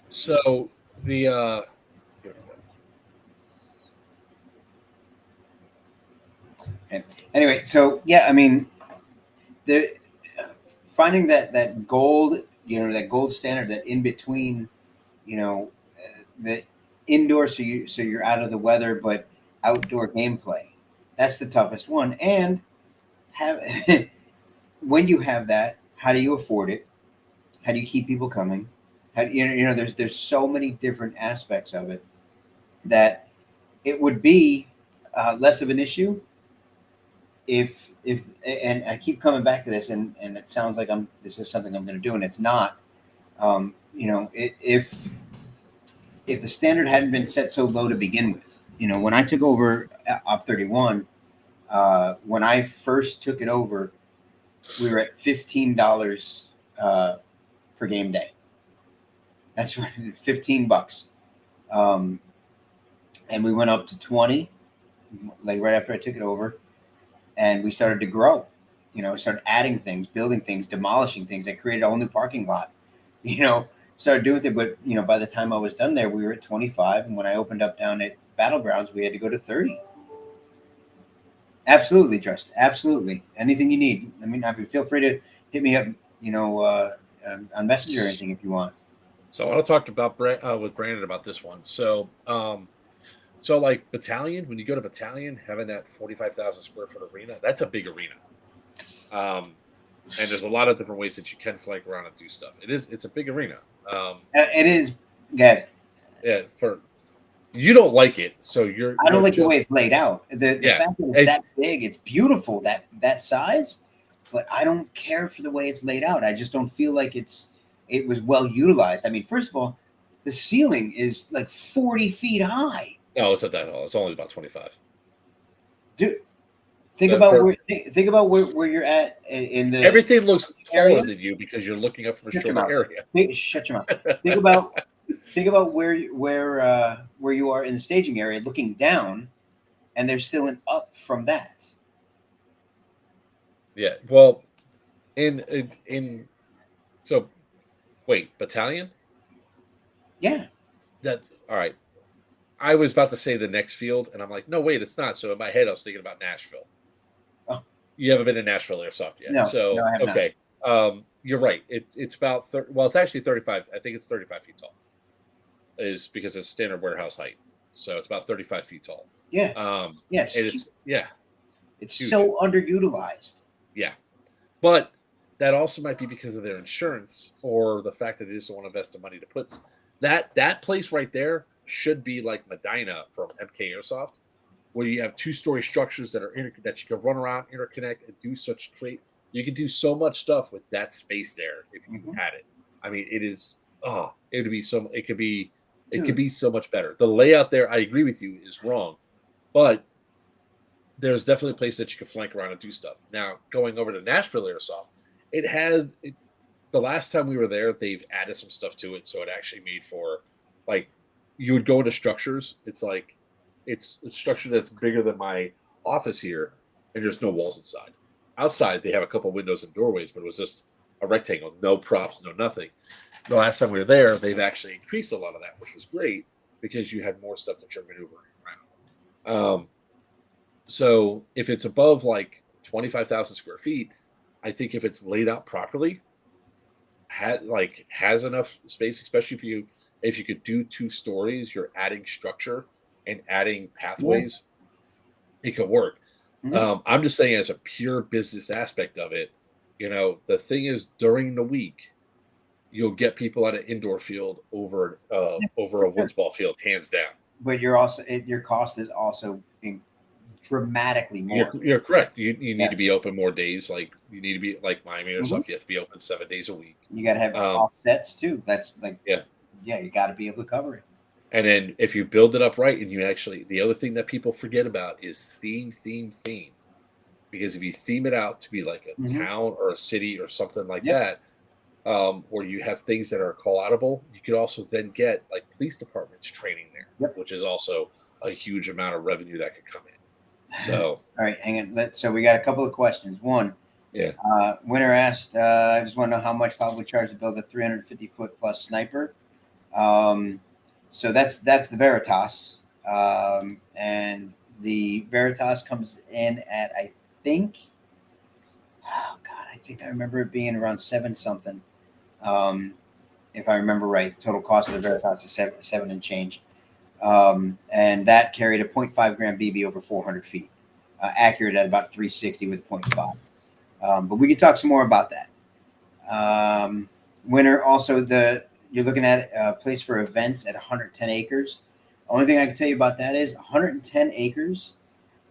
So the anyway, so yeah, I mean, the finding that gold, that gold standard, that in between, the indoor, so you're out of the weather, but outdoor gameplay. That's the toughest one. And have when you have that, how do you afford it? How do you keep people coming? There's so many different aspects of it that it would be less of an issue if and I keep coming back to this, and it sounds like this is something I'm going to do, and it's not. If the standard hadn't been set so low to begin with, when I took over Op 31, when I first took it over, we were at $15 per game day. That's right, $15. And we went up to 20, like right after I took it over, and we started to grow. Started adding things, building things, demolishing things. I created a whole new parking lot. Started doing it, but by the time I was done there, we were at 25, and when I opened up down at Battlegrounds, we had to go to 30. Absolutely, Trust. Absolutely. Anything you need. Feel free to hit me up, on Messenger or anything if you want. So I want to talk about with Brandon about this one. So, like Battalion, when you go to Battalion, having that 45,000 square foot arena, that's a big arena. And there's a lot of different ways that you can flank around and do stuff. It's a big arena. It is good. Yeah, you don't like it, so I don't like the way it's laid out. The fact that it's that big, it's beautiful that size, but I don't care for the way it's laid out. I just don't feel like it was well utilized. I mean, first of all, the ceiling is like 40 feet high. No, it's not that tall. It's only about 25. Dude, think about where you're at in the. Everything looks taller than you because you're looking up from a shorter area. Shut your mouth. Think about where you are in the staging area, looking down, and there's still an up from that. Yeah. Well, so wait, Battalion? Yeah. That's all right. I was about to say the next field, and I'm like, no, wait, it's not. So in my head, I was thinking about Nashville. Oh. You haven't been to Nashville Airsoft yet. No, so I have okay. Not. You're right. It's about it's actually 35. I think it's 35 feet tall. Is because it's standard warehouse height. So it's about 35 feet tall. Yeah. Yes. It's huge. So underutilized. Yeah. But that also might be because of their insurance or the fact that they just don't want to invest the money to put that place right there should be like Medina from MK Airsoft, where you have 2-story structures that that you can run around, interconnect, and do such great. You can do so much stuff with that space there if you had it. I mean, it is. It would be so. It could be. It could be so much better. The layout there, I agree with you, is wrong, but there's definitely a place that you can flank around and do stuff. Now, going over to Nashville Airsoft, the last time we were there, they've added some stuff to it, so it actually made for like you would go into structures. It's like it's a structure that's bigger than my office here, and there's no walls inside. Outside, they have a couple windows and doorways, but it was just a rectangle, no props, no nothing. The last time we were there, they've actually increased a lot of that, which was great because you had more stuff that you're maneuvering around. So if it's above like 25,000 square feet, I think if it's laid out properly, has enough space, especially if you could do 2 stories, you're adding structure and adding pathways, it could work. Mm-hmm. I'm just saying as a pure business aspect of it, the thing is during the week, you'll get people at an indoor field over a woods ball field, hands down. But your cost is also dramatically more. You're correct. You need to be open more days. Like you need to be like Miami or something. You have to be open 7 days a week. You got to have offsets too. That's like you got to be able to cover it. And then if you build it up right, and the other thing that people forget about is theme. Because if you theme it out to be like a town or a city or something like that, where you have things that are call-outable, you could also then get like police departments training there, which is also a huge amount of revenue that could come in. So, all right, hang on. So we got a couple of questions. One, Yeah. Winner asked, I just want to know how much Papa would charge to build a 350-foot plus sniper. So that's the Veritas, and the Veritas comes in at, I think, oh God, I think I remember it being around 7 something. If I remember right, the total cost of the Veritas is seven and change. And that carried a 0.5 gram BB over 400 feet, accurate at about 360 with 0.5. But we can talk some more about that. Winner also, you're looking at a place for events at 110 acres. Only thing I can tell you about that is 110 acres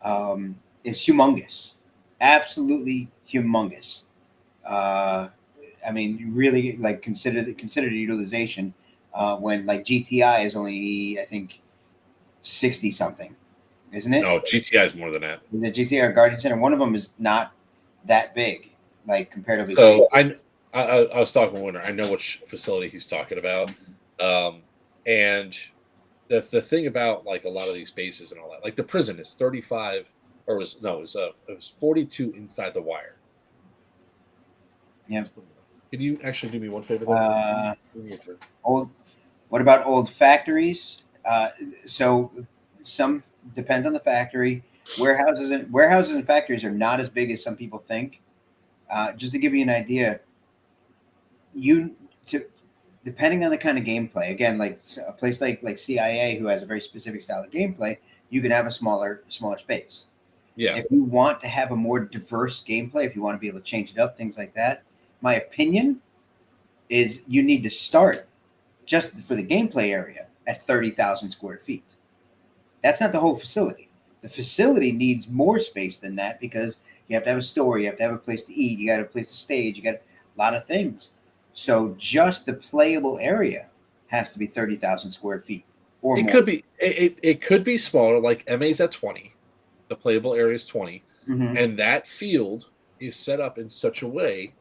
is humongous, absolutely humongous. I mean, you really like consider the utilization when like GTI is only, I think, 60 something, isn't it? No, GTI is more than that. The GTI or Guardian Center, one of them is not that big, like comparatively So speaking. I was talking to Winter. I know which facility he's talking about. And the thing about like a lot of these bases and all that, like the prison is 35, or it was 42 inside the wire. Yeah. Can you actually do me one favor there? What about old factories? So some depends on the factory. Warehouses and factories are not as big as some people think. Just to give you an idea, depending on the kind of gameplay. Again, like a place like CIA, who has a very specific style of gameplay, you can have a smaller space. Yeah. If you want to have a more diverse gameplay, if you want to be able to change it up, things like that, my opinion is you need to start just for the gameplay area at 30,000 square feet. That's not the whole facility. The facility needs more space than that because you have to have a store, you have to have a place to eat, you got a place to stage, you got a lot of things. So just the playable area has to be 30,000 square feet or it more. Could be it could be smaller, like MA's at 20. The playable area is 20. Mm-hmm. And that field is set up in such a way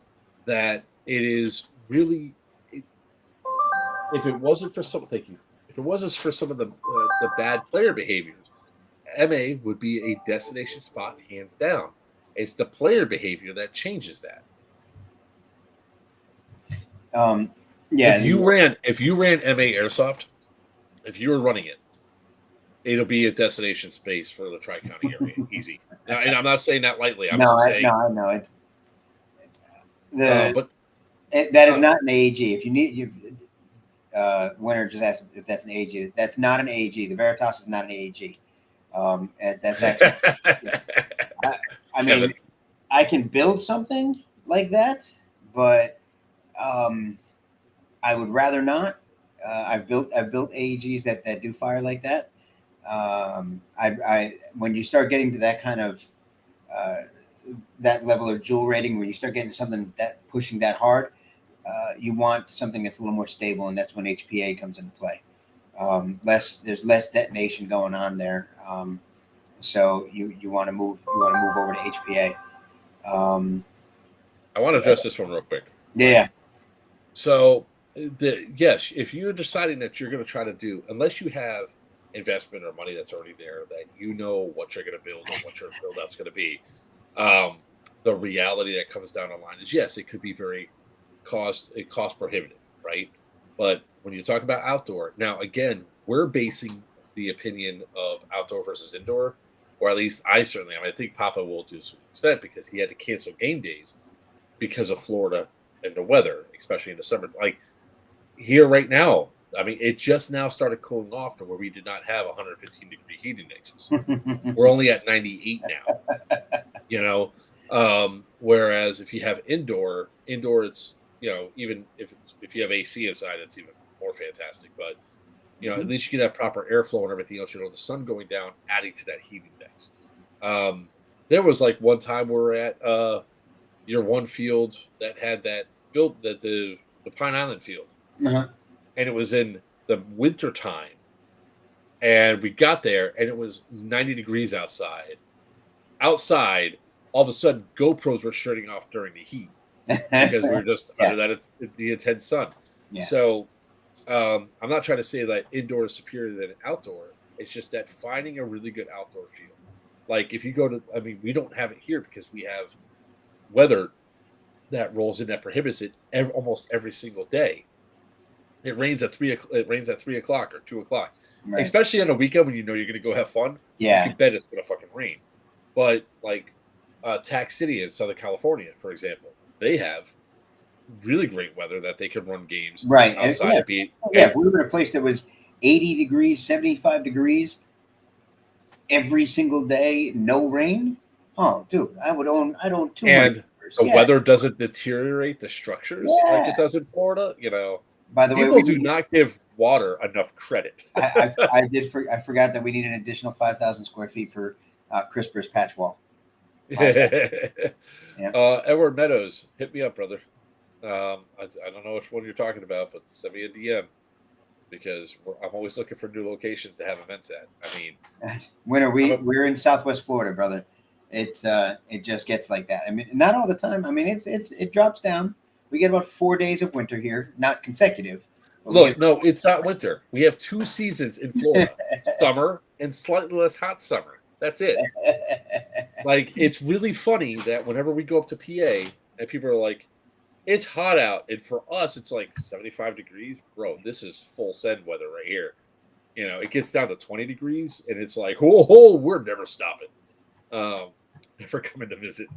that it is really if it wasn't for some thank you. If it wasn't for some of the bad player behaviors, MA would be a destination spot hands down. It's the player behavior that changes that. Yeah. If you ran MA Airsoft, if you were running it, it'll be a destination space for the Tri County area, easy. Now, and I'm not saying that lightly. I'm just saying. I know it's But that is not an AG. If you need Winter just asked if that's an AG. That's not an AG. The Veritas is not an AG. That's actually. I mean, Kevin. I can build something like that, but I would rather not. I've built AEGs that do fire like that. When you start getting to that kind of that level of joule rating, when you start getting something that pushing that hard, you want something that's a little more stable, and that's when HPA comes into play. There's less detonation going on there, so you want to move over to HPA. I want to address this one real quick. Yeah. So, yes, if you're deciding that you're going to try to do, unless you have investment or money that's already there, that you know what you're going to build and what your build out's going to be, the reality that comes down the line is yes, it could be very cost prohibitive, right? But when you talk about outdoor, now again, we're basing the opinion of outdoor versus indoor, or at least I certainly am. I think Papa will do to an extent because he had to cancel game days because of Florida and the weather, especially in the summer. Like here right now, I mean, it just now started cooling off to where we did not have 115-degree heat indexes. We're only at 98 now, whereas if you have indoor, it's, even if you have AC inside, it's even more fantastic. But, at least you can have proper airflow and everything else, the sun going down, adding to that heat index. There was like one time we were at your one field that had that built the Pine Island field. Uh-huh. And it was in the winter time, and we got there, and it was 90 degrees outside. Outside, all of a sudden, GoPros were shutting off during the heat because we were just under that it's the intense sun. Yeah. So, I'm not trying to say that indoor is superior than outdoor. It's just that finding a really good outdoor field. Like if you go to, we don't have it here because we have weather that rolls in that prohibits it almost every single day. It rains at 3 o'clock or 2 o'clock, Right. especially on a weekend when you know you're going to go have fun. You Yeah. can bet it's going to fucking rain. But like Tax City in Southern California, for example, they have really great weather that they can run games Right. outside Yeah. and be. Yeah. If we were in a place that was 80 degrees, 75 degrees every single day, no rain. Oh, dude, I'd own 200 And acres. the Yeah. weather doesn't deteriorate the structures like it Yeah. does in Florida. By the way, People do not give water enough credit. I forgot that we need an additional 5,000 square feet for CRISPR's patch wall. Yeah. Edward Meadows, hit me up, brother. I don't know which one you're talking about, but send me a DM because I'm always looking for new locations to have events at. I mean, Winter, we're in Southwest Florida, brother. It just gets like that. I mean, not all the time. I mean, it drops down. We get about 4 days of winter here, not consecutive. But look, no, it's not winter. We have 2 seasons in Florida: get... summer and slightly less hot summer. That's it. Like, it's really funny that whenever we go up to PA and people are like, "It's hot out," and for us, it's like 75 degrees, bro. This is full send weather right here. It gets down to 20 degrees, and it's like, whoa, we're never stopping. Never coming to visit.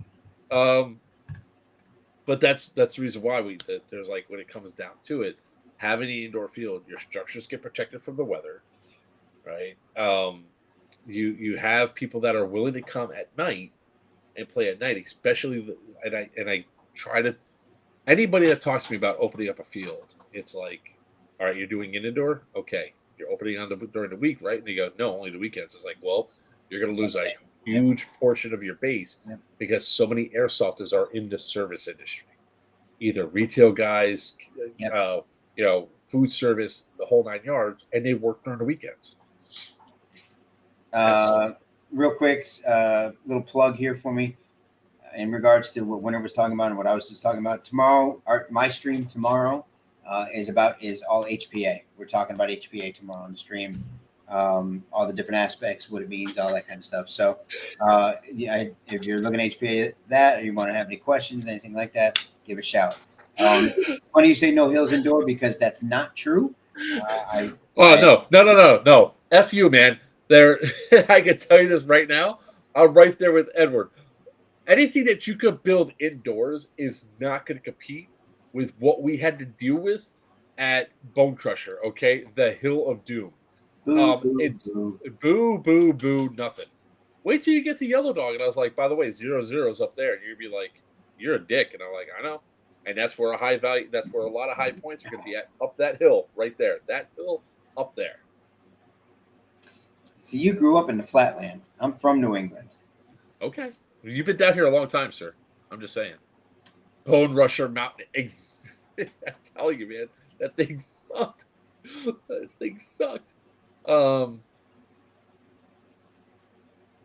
But that's the reason why there's like, when it comes down to it, having an indoor field, your structures get protected from the weather, right? You have people that are willing to come at night and play at night, especially and I try to anybody that talks to me about opening up a field, it's like, all right, you're doing an indoor, okay, you're opening during the week, right? And you go, no, only the weekends. It's like, well, you're going to lose a huge portion of your base because so many airsofters are in the service industry, either retail guys, food service, the whole 9 yards, and they work during the weekends. Real quick, little plug here for me in regards to what Winter was talking about and what I was just talking about. Tomorrow, my stream tomorrow is all HPA. We're talking about HPA tomorrow on the stream. All the different aspects, what it means, all that kind of stuff. So, if you're looking at HPA that, or you want to have any questions, anything like that, give a shout. Funny you say no hills indoor because that's not true. No. F you, man. There, I can tell you this right now. I'm right there with Edward. Anything that you could build indoors is not going to compete with what we had to deal with at Bone Crusher. Okay, the Hill of Doom. It's boo, nothing. Wait till you get to Yellow Dog, and I was like, by the way, 0-0's up there, and you'd be like, you're a dick, and I'm like, I know, and that's where a lot of high points are going to be at, up that hill right there, that hill up there. So you grew up in the flatland. I'm from New England. Okay, you've been down here a long time, sir. I'm just saying. Bone Rusher Mountain. I'm telling you, man, that thing sucked.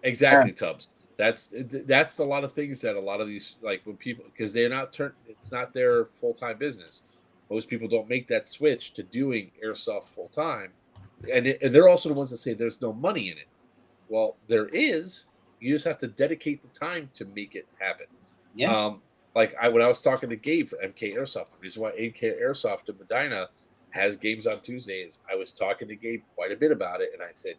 Exactly, Tubbs. That's a lot of things that a lot of these, like, when people, because it's not their full-time business. Most people don't make that switch to doing airsoft full-time, and they're also the ones that say there's no money in it. Well, there is. You just have to dedicate the time to make it happen. Yeah. When I was talking to Gabe for MK Airsoft, the reason why MK Airsoft in Medina has games on Tuesdays, I was talking to Gabe quite a bit about it, and I said,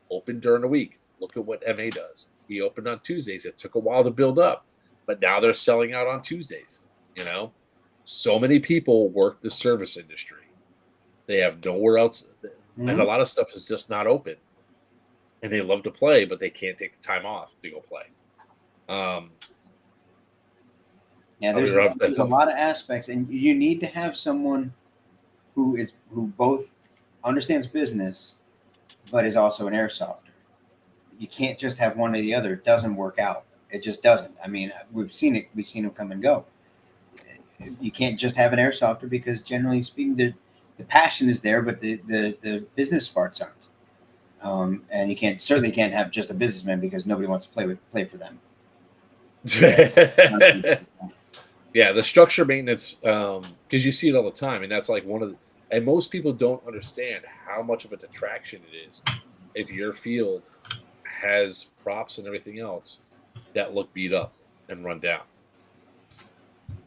open during the week. Look at what MA does. He opened on Tuesdays. It took a while to build up, but now they're selling out on Tuesdays. So many people work the service industry. They have nowhere else, and a lot of stuff is just not open. And they love to play, but they can't take the time off to go play. There's a lot of aspects, and you need to have someone who both understands business, but is also an airsofter. You can't just have one or the other. It doesn't work out. It just doesn't. I mean, we've seen it. We've seen them come and go. You can't just have an airsofter because, generally speaking, the passion is there, but the business parts aren't. And you certainly can't have just a businessman because nobody wants to play for them. Yeah, the structure maintenance, because you see it all the time, and that's like and most people don't understand how much of a detraction it is if your field has props and everything else that look beat up and run down.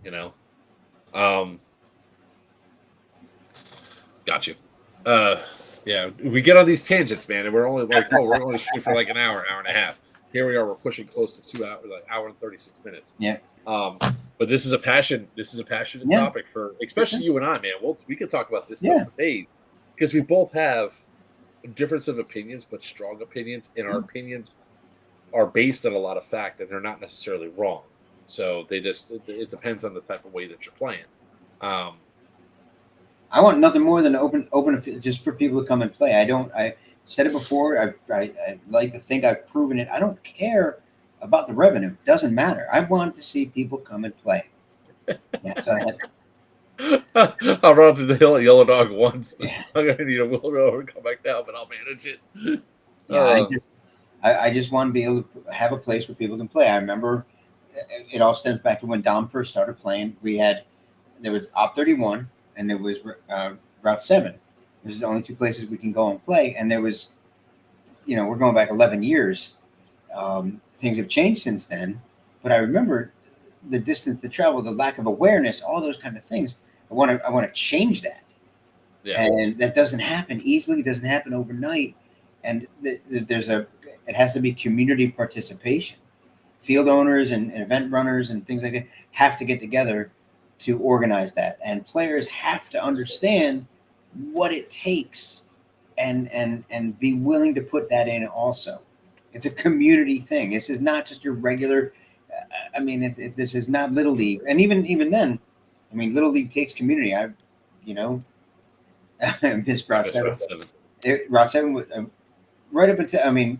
You know, um, got you. Yeah, we get on these tangents, man, and we're only like, oh, we're only shooting for like an hour and a half. Here we are, we're pushing close to 2 hours, like hour and 36 minutes. Yeah. But this is a passion. This is a passionate Yeah. topic for, especially you and I, man. We could talk about this Yeah. stuff for days because we both have a difference of opinions, but strong opinions, and our opinions are based on a lot of fact, and they're not necessarily wrong. So it depends on the type of way that you're playing. I want nothing more than open just for people to come and play. I said it before. I like to think I've proven it. I don't care about the revenue. It doesn't matter. I want to see people come and play. Yeah, so I'll run up to the hill at Yellow Dog once. Yeah. I'm gonna need a wheelbarrow and come back down, but I'll manage it. Yeah, I just want to be able to have a place where people can play. I remember it all stems back to when Dom first started playing. There was Op 31 and there was Route 7. There's the only two places we can go and play. And there was, we're going back 11 years. Things have changed since then. But I remember the distance to travel, the lack of awareness, all those kind of things. I want to change that. Yeah. And that doesn't happen easily. It doesn't happen overnight. And it has to be community participation. Field owners and event runners and things like that have to get together to organize that, and players have to understand what it takes and be willing to put that in also. It's a community thing. This is not just your regular this is not Little League. And even then, Little League takes community. I miss Route 7. Route 7 was right up until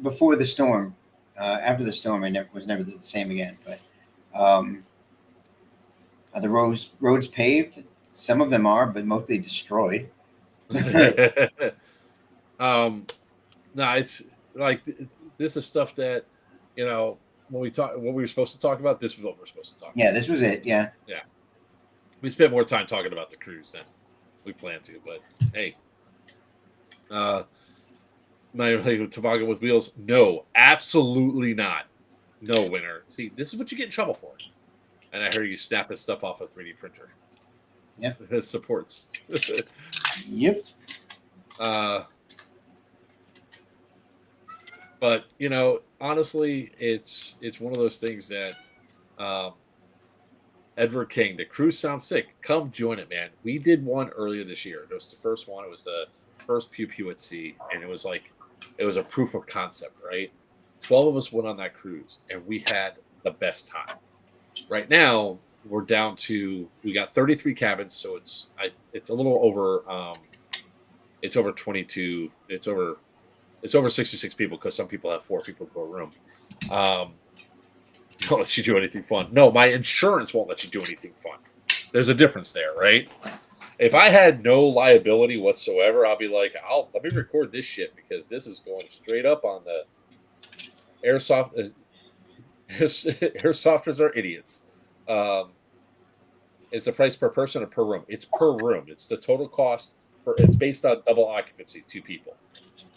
before the storm. After the storm, was never the same again. But are the roads paved? Some of them are, but mostly destroyed. No, it's like this is stuff that when we were supposed to talk about, this was what we're supposed to talk about. Yeah, this was it. Yeah. Yeah. We spent more time talking about the cruise than we planned to, but hey. Toboggan with wheels? No, absolutely not. No winner. See, this is what you get in trouble for. And I heard you snapping stuff off a 3D printer. Yep. It supports. Yep. But honestly, it's one of those things that Edward King, the cruise sounds sick. Come join it, man. We did one earlier this year. It was the first one. It was the first Pew Pew at Sea, and it was a proof of concept, right? 12 of us went on that cruise, and we had the best time. Right now, we're down to, we got 33 cabins, so it's a little over, it's over 22, it's over 66 people because some people have 4 people per room. Don't let you do anything fun. No, my insurance won't let you do anything fun. There's a difference there, right? If I had no liability whatsoever, I'll be like, let me record this shit because this is going straight up on the airsoft. Airsofters are idiots. Is the price per person or per room? It's per room. It's the total cost. It's based on double occupancy, 2 people.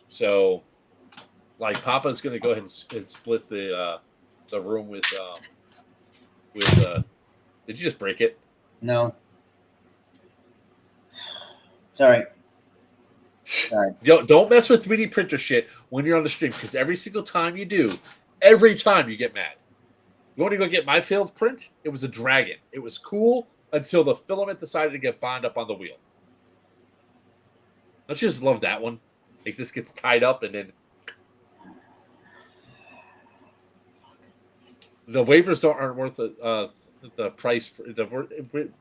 So, like, Papa's going to go ahead and split the room with. Did you just break it? No. Sorry. Don't mess with 3D printer shit when you're on the stream because every single time you do, every time you get mad. You want to go get my failed print? It was a dragon. It was cool until the filament decided to get bound up on the wheel. Don't you just love that one? Like this gets tied up and then the waivers aren't worth the price. Never mind.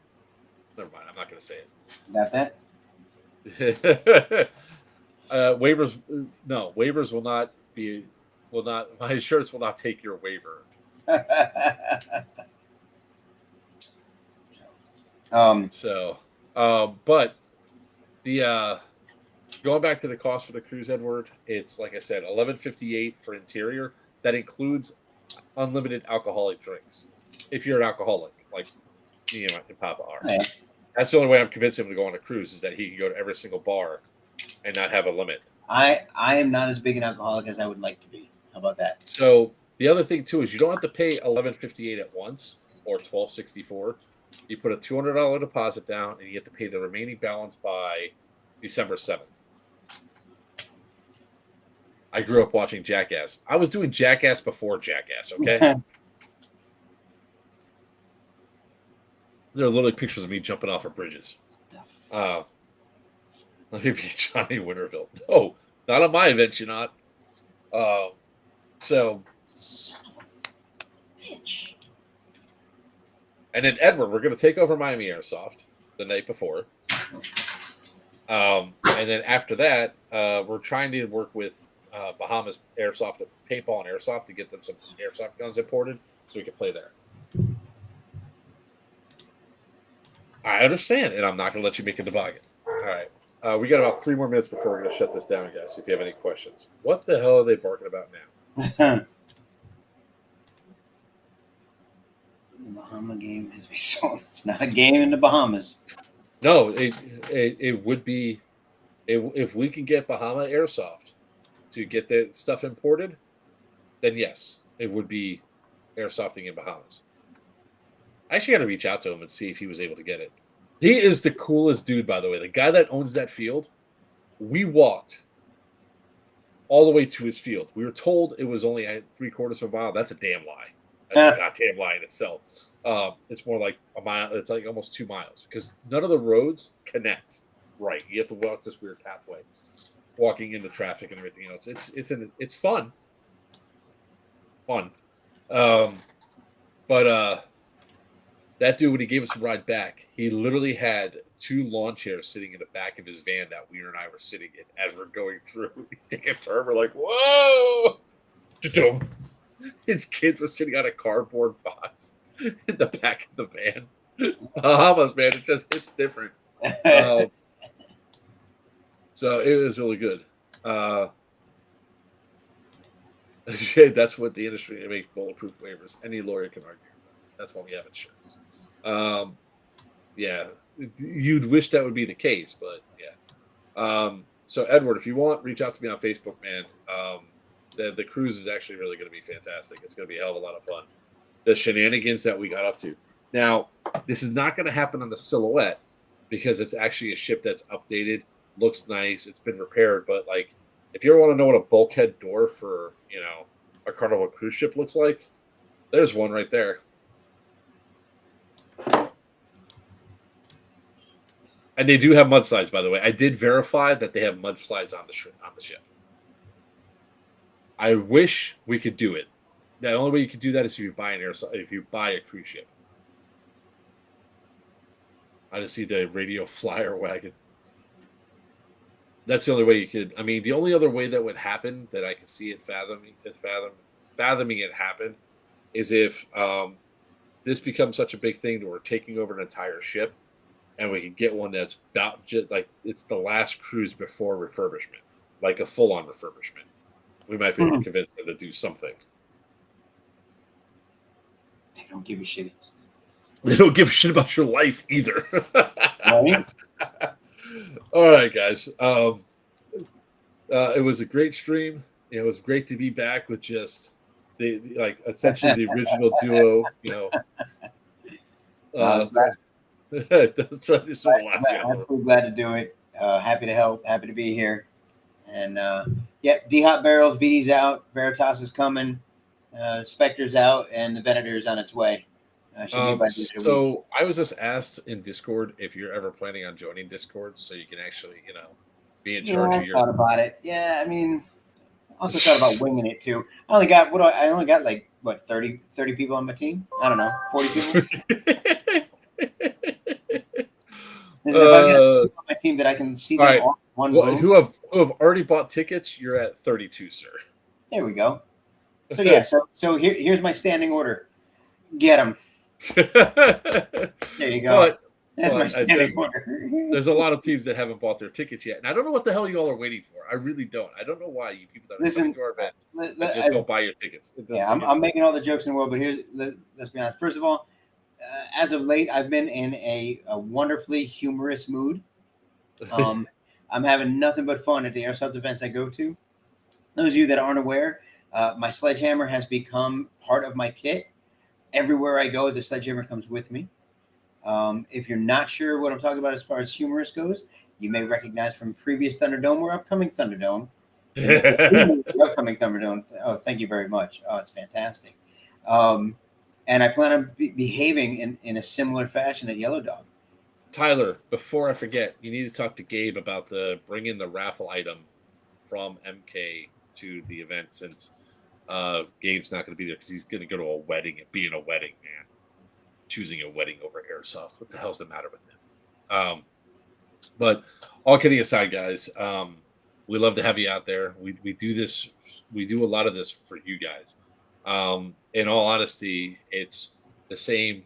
I'm not going to say it. Got that? Waivers. No, waivers will not. My insurance will not take your waiver. But the going back to the cost for the cruise, Edward, it's like I said, $11.58 for interior. That includes unlimited alcoholic drinks. If you're an alcoholic, like me and Papa are, yeah. That's the only way I'm convincing him to go on a cruise is that he can go to every single bar and not have a limit. I am not as big an alcoholic as I would like to be. How about that? So the other thing too is you don't have to pay $11.58 at once or $12.64. You put a $200 deposit down, and you have to pay the remaining balance by December 7th. I grew up watching Jackass. I was doing Jackass before Jackass, okay? There are literally pictures of me jumping off of bridges. Let me be Johnny Winterville. No, not on my event, you're not. So, Son of a bitch. and then Edward, we're going to take over Miami Airsoft the night before. And then after that, we're trying to work with Bahamas Airsoft, Paintball and Airsoft to get them some airsoft guns imported so we can play there. I understand, and I'm not going to let you make a toboggan. All right. We got about 3 more minutes before we're going to shut this down, guys. If you have any questions, what the hell are they barking about now? The Bahama game has been sold. It's not a game in the Bahamas. No, it would be if we can get Bahama Airsoft to get that stuff imported, then yes, it would be airsofting in Bahamas. I actually got to reach out to him and see if he was able to get it. He is the coolest dude, by the way. The guy that owns that field, we walked all the way to his field. We were told it was only at 3/4 of a mile. That's a damn lie. That's a goddamn lie in itself. It's more like a mile. It's like almost 2 miles because none of the roads connect. Right, you have to walk this weird pathway, walking into traffic and everything else. It's fun. But that dude, when he gave us a ride back, he literally had 2 lawn chairs sitting in the back of his van that Weir and I were sitting in as we're going through. We take a turn, we're like, whoa! His kids were sitting on a cardboard box in the back of the van. Bahamas, man, it's different. So it was really good. That's what the industry, they make bulletproof waivers. Any lawyer can argue. That's why we have insurance. Yeah, you'd wish that would be the case, but yeah. So Edward, if you want, reach out to me on Facebook, man. The cruise is actually really going to be fantastic. It's going to be a hell of a lot of fun. The shenanigans that we got up to. Now, this is not going to happen on the Silhouette because it's actually a ship that's updated, looks nice, it's been repaired. But like, if you ever want to know what a bulkhead door for a Carnival cruise ship looks like, there's one right there. And they do have mudslides, by the way. I did verify that they have mudslides on the ship. I wish we could do it. The only way you could do that is if you buy a cruise ship. I just see the radio flyer wagon. That's the only way you could. I mean, the only other way that would happen that I could see it fathoming it happen is if this becomes such a big thing that we're taking over an entire ship, and we can get one that's about just like it's the last cruise before refurbishment, like a full-on refurbishment. We might be able to convince them to do something. They don't give a shit. They don't give a shit about your life either. Right? All right, guys. It was a great stream. It was great to be back with just essentially the original duo. That's right. I'm so glad to do it. Happy to help. Happy to be here. And D Hot Barrels, VD's out, Veritas is coming, Spectre's out, and the Venator's on its way. So I was just asked in Discord if you're ever planning on joining Discord so you can actually, be in charge of your. I thought about it. Yeah, I mean, I also thought about winging it too. I only got like 30 people on my team. I don't know, 40 people. If I've got people on my team that I can see them all one room. Who have already bought tickets, you're at 32, sir. There we go. So yeah, so here's my standing order. Get them. There you go. That's my standing order. There's a lot of teams that haven't bought their tickets yet, and I don't know what the hell you all are waiting for. I really don't. I don't know why you people that are coming to our events just don't buy your tickets. Yeah, I'm making all the jokes in the world, but let's be honest. First of all, as of late, I've been in a wonderfully humorous mood. I'm having nothing but fun at the airsoft events I go to. Those of you that aren't aware, my sledgehammer has become part of my kit. Everywhere I go, the sledgehammer comes with me. If you're not sure what I'm talking about as far as humorous goes, you may recognize from previous Thunderdome or upcoming Thunderdome. The upcoming Thunderdome. Oh, thank you very much. Oh, it's fantastic. And I plan on behaving in a similar fashion at Yellow Dog. Tyler, before I forget, you need to talk to Gabe about bringing the raffle item from MK to the event, since Gabe's not going to be there because he's going to go to a wedding and be in a wedding, man. Choosing a wedding over airsoft. What the hell's the matter with him? But all kidding aside, guys, we love to have you out there. We do this. We do a lot of this for you guys. In all honesty, it's the same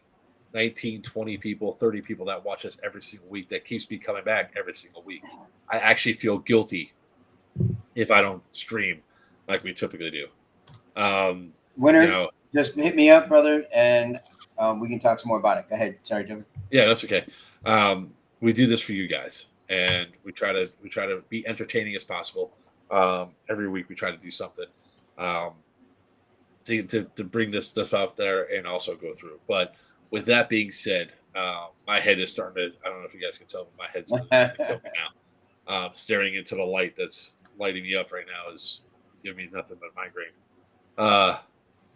19, 20 people, 30 people that watch us every single week that keeps me coming back every single week. I actually feel guilty if I don't stream like we typically do. Winner, just hit me up, brother, and we can talk some more about it. Go ahead. Sorry, Joe. Yeah, that's okay. We do this for you guys, and we try to be entertaining as possible. Every week we try to do something to bring this stuff out there and also go through. But with that being said, my head is starting to, I don't know if you guys can tell, but my head's starting to kill me now. Staring into the light that's lighting me up right now is giving me nothing but migraine.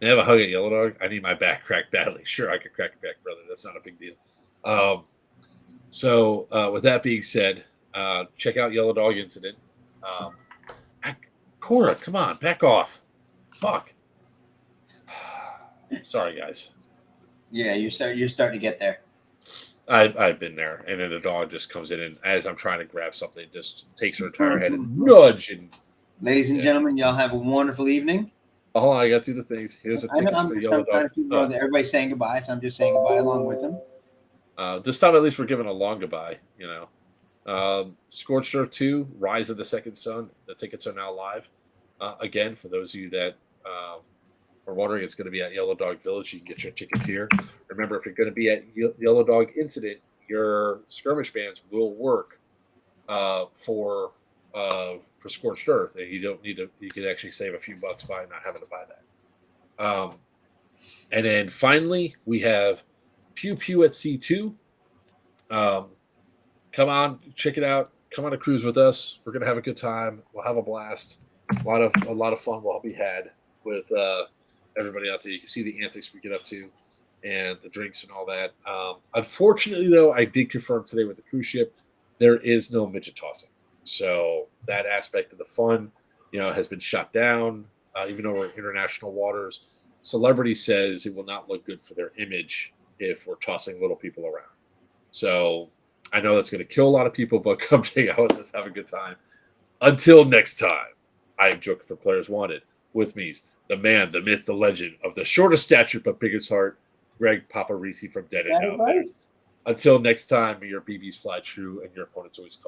May I have a hug at Yellow Dog? I need my back cracked badly. Sure, I could crack your back, brother. That's not a big deal. So with that being said, check out Yellow Dog Incident. Cora, come on, back off. Fuck. Sorry, guys. Yeah, you're starting to get there. I've been there, and then the dog just comes in, and as I'm trying to grab something, just takes her entire head and nudge. And ladies and gentlemen, y'all have a wonderful evening. Oh, I got to do the things. Here's a ticket for Yellow Dog. Everybody's saying goodbye, so I'm just saying goodbye along with them. This time, at least, we're giving a long goodbye. Scorched Earth 2, Rise of the Second Sun. The tickets are now live. Again, for those of you that are wondering, it's going to be at Yellow Dog Village. You can get your tickets here. Remember, if you're going to be at Yellow Dog Incident, your skirmish bands will work for Scorched Earth, and you don't need to. You can actually save a few bucks by not having to buy that. And then finally, we have Pew Pew at C2. Come on, check it out. Come on a cruise with us. We're gonna have a good time. We'll have a blast. A lot of fun will be had with everybody out there. You can see the antics we get up to, and the drinks and all that. Unfortunately, though, I did confirm today with the cruise ship there is no midget tossing. So that aspect of the fun, has been shut down. Even though we're in international waters, Celebrity says it will not look good for their image if we're tossing little people around. So I know that's going to kill a lot of people, but come check out with us, have a good time. Until next time, I am Joker for Players Wanted. With me, the man, the myth, the legend of the shortest stature but biggest heart, Greg Paparisi from Dead and Now. Until next time, may your BBs fly true and your opponents always call.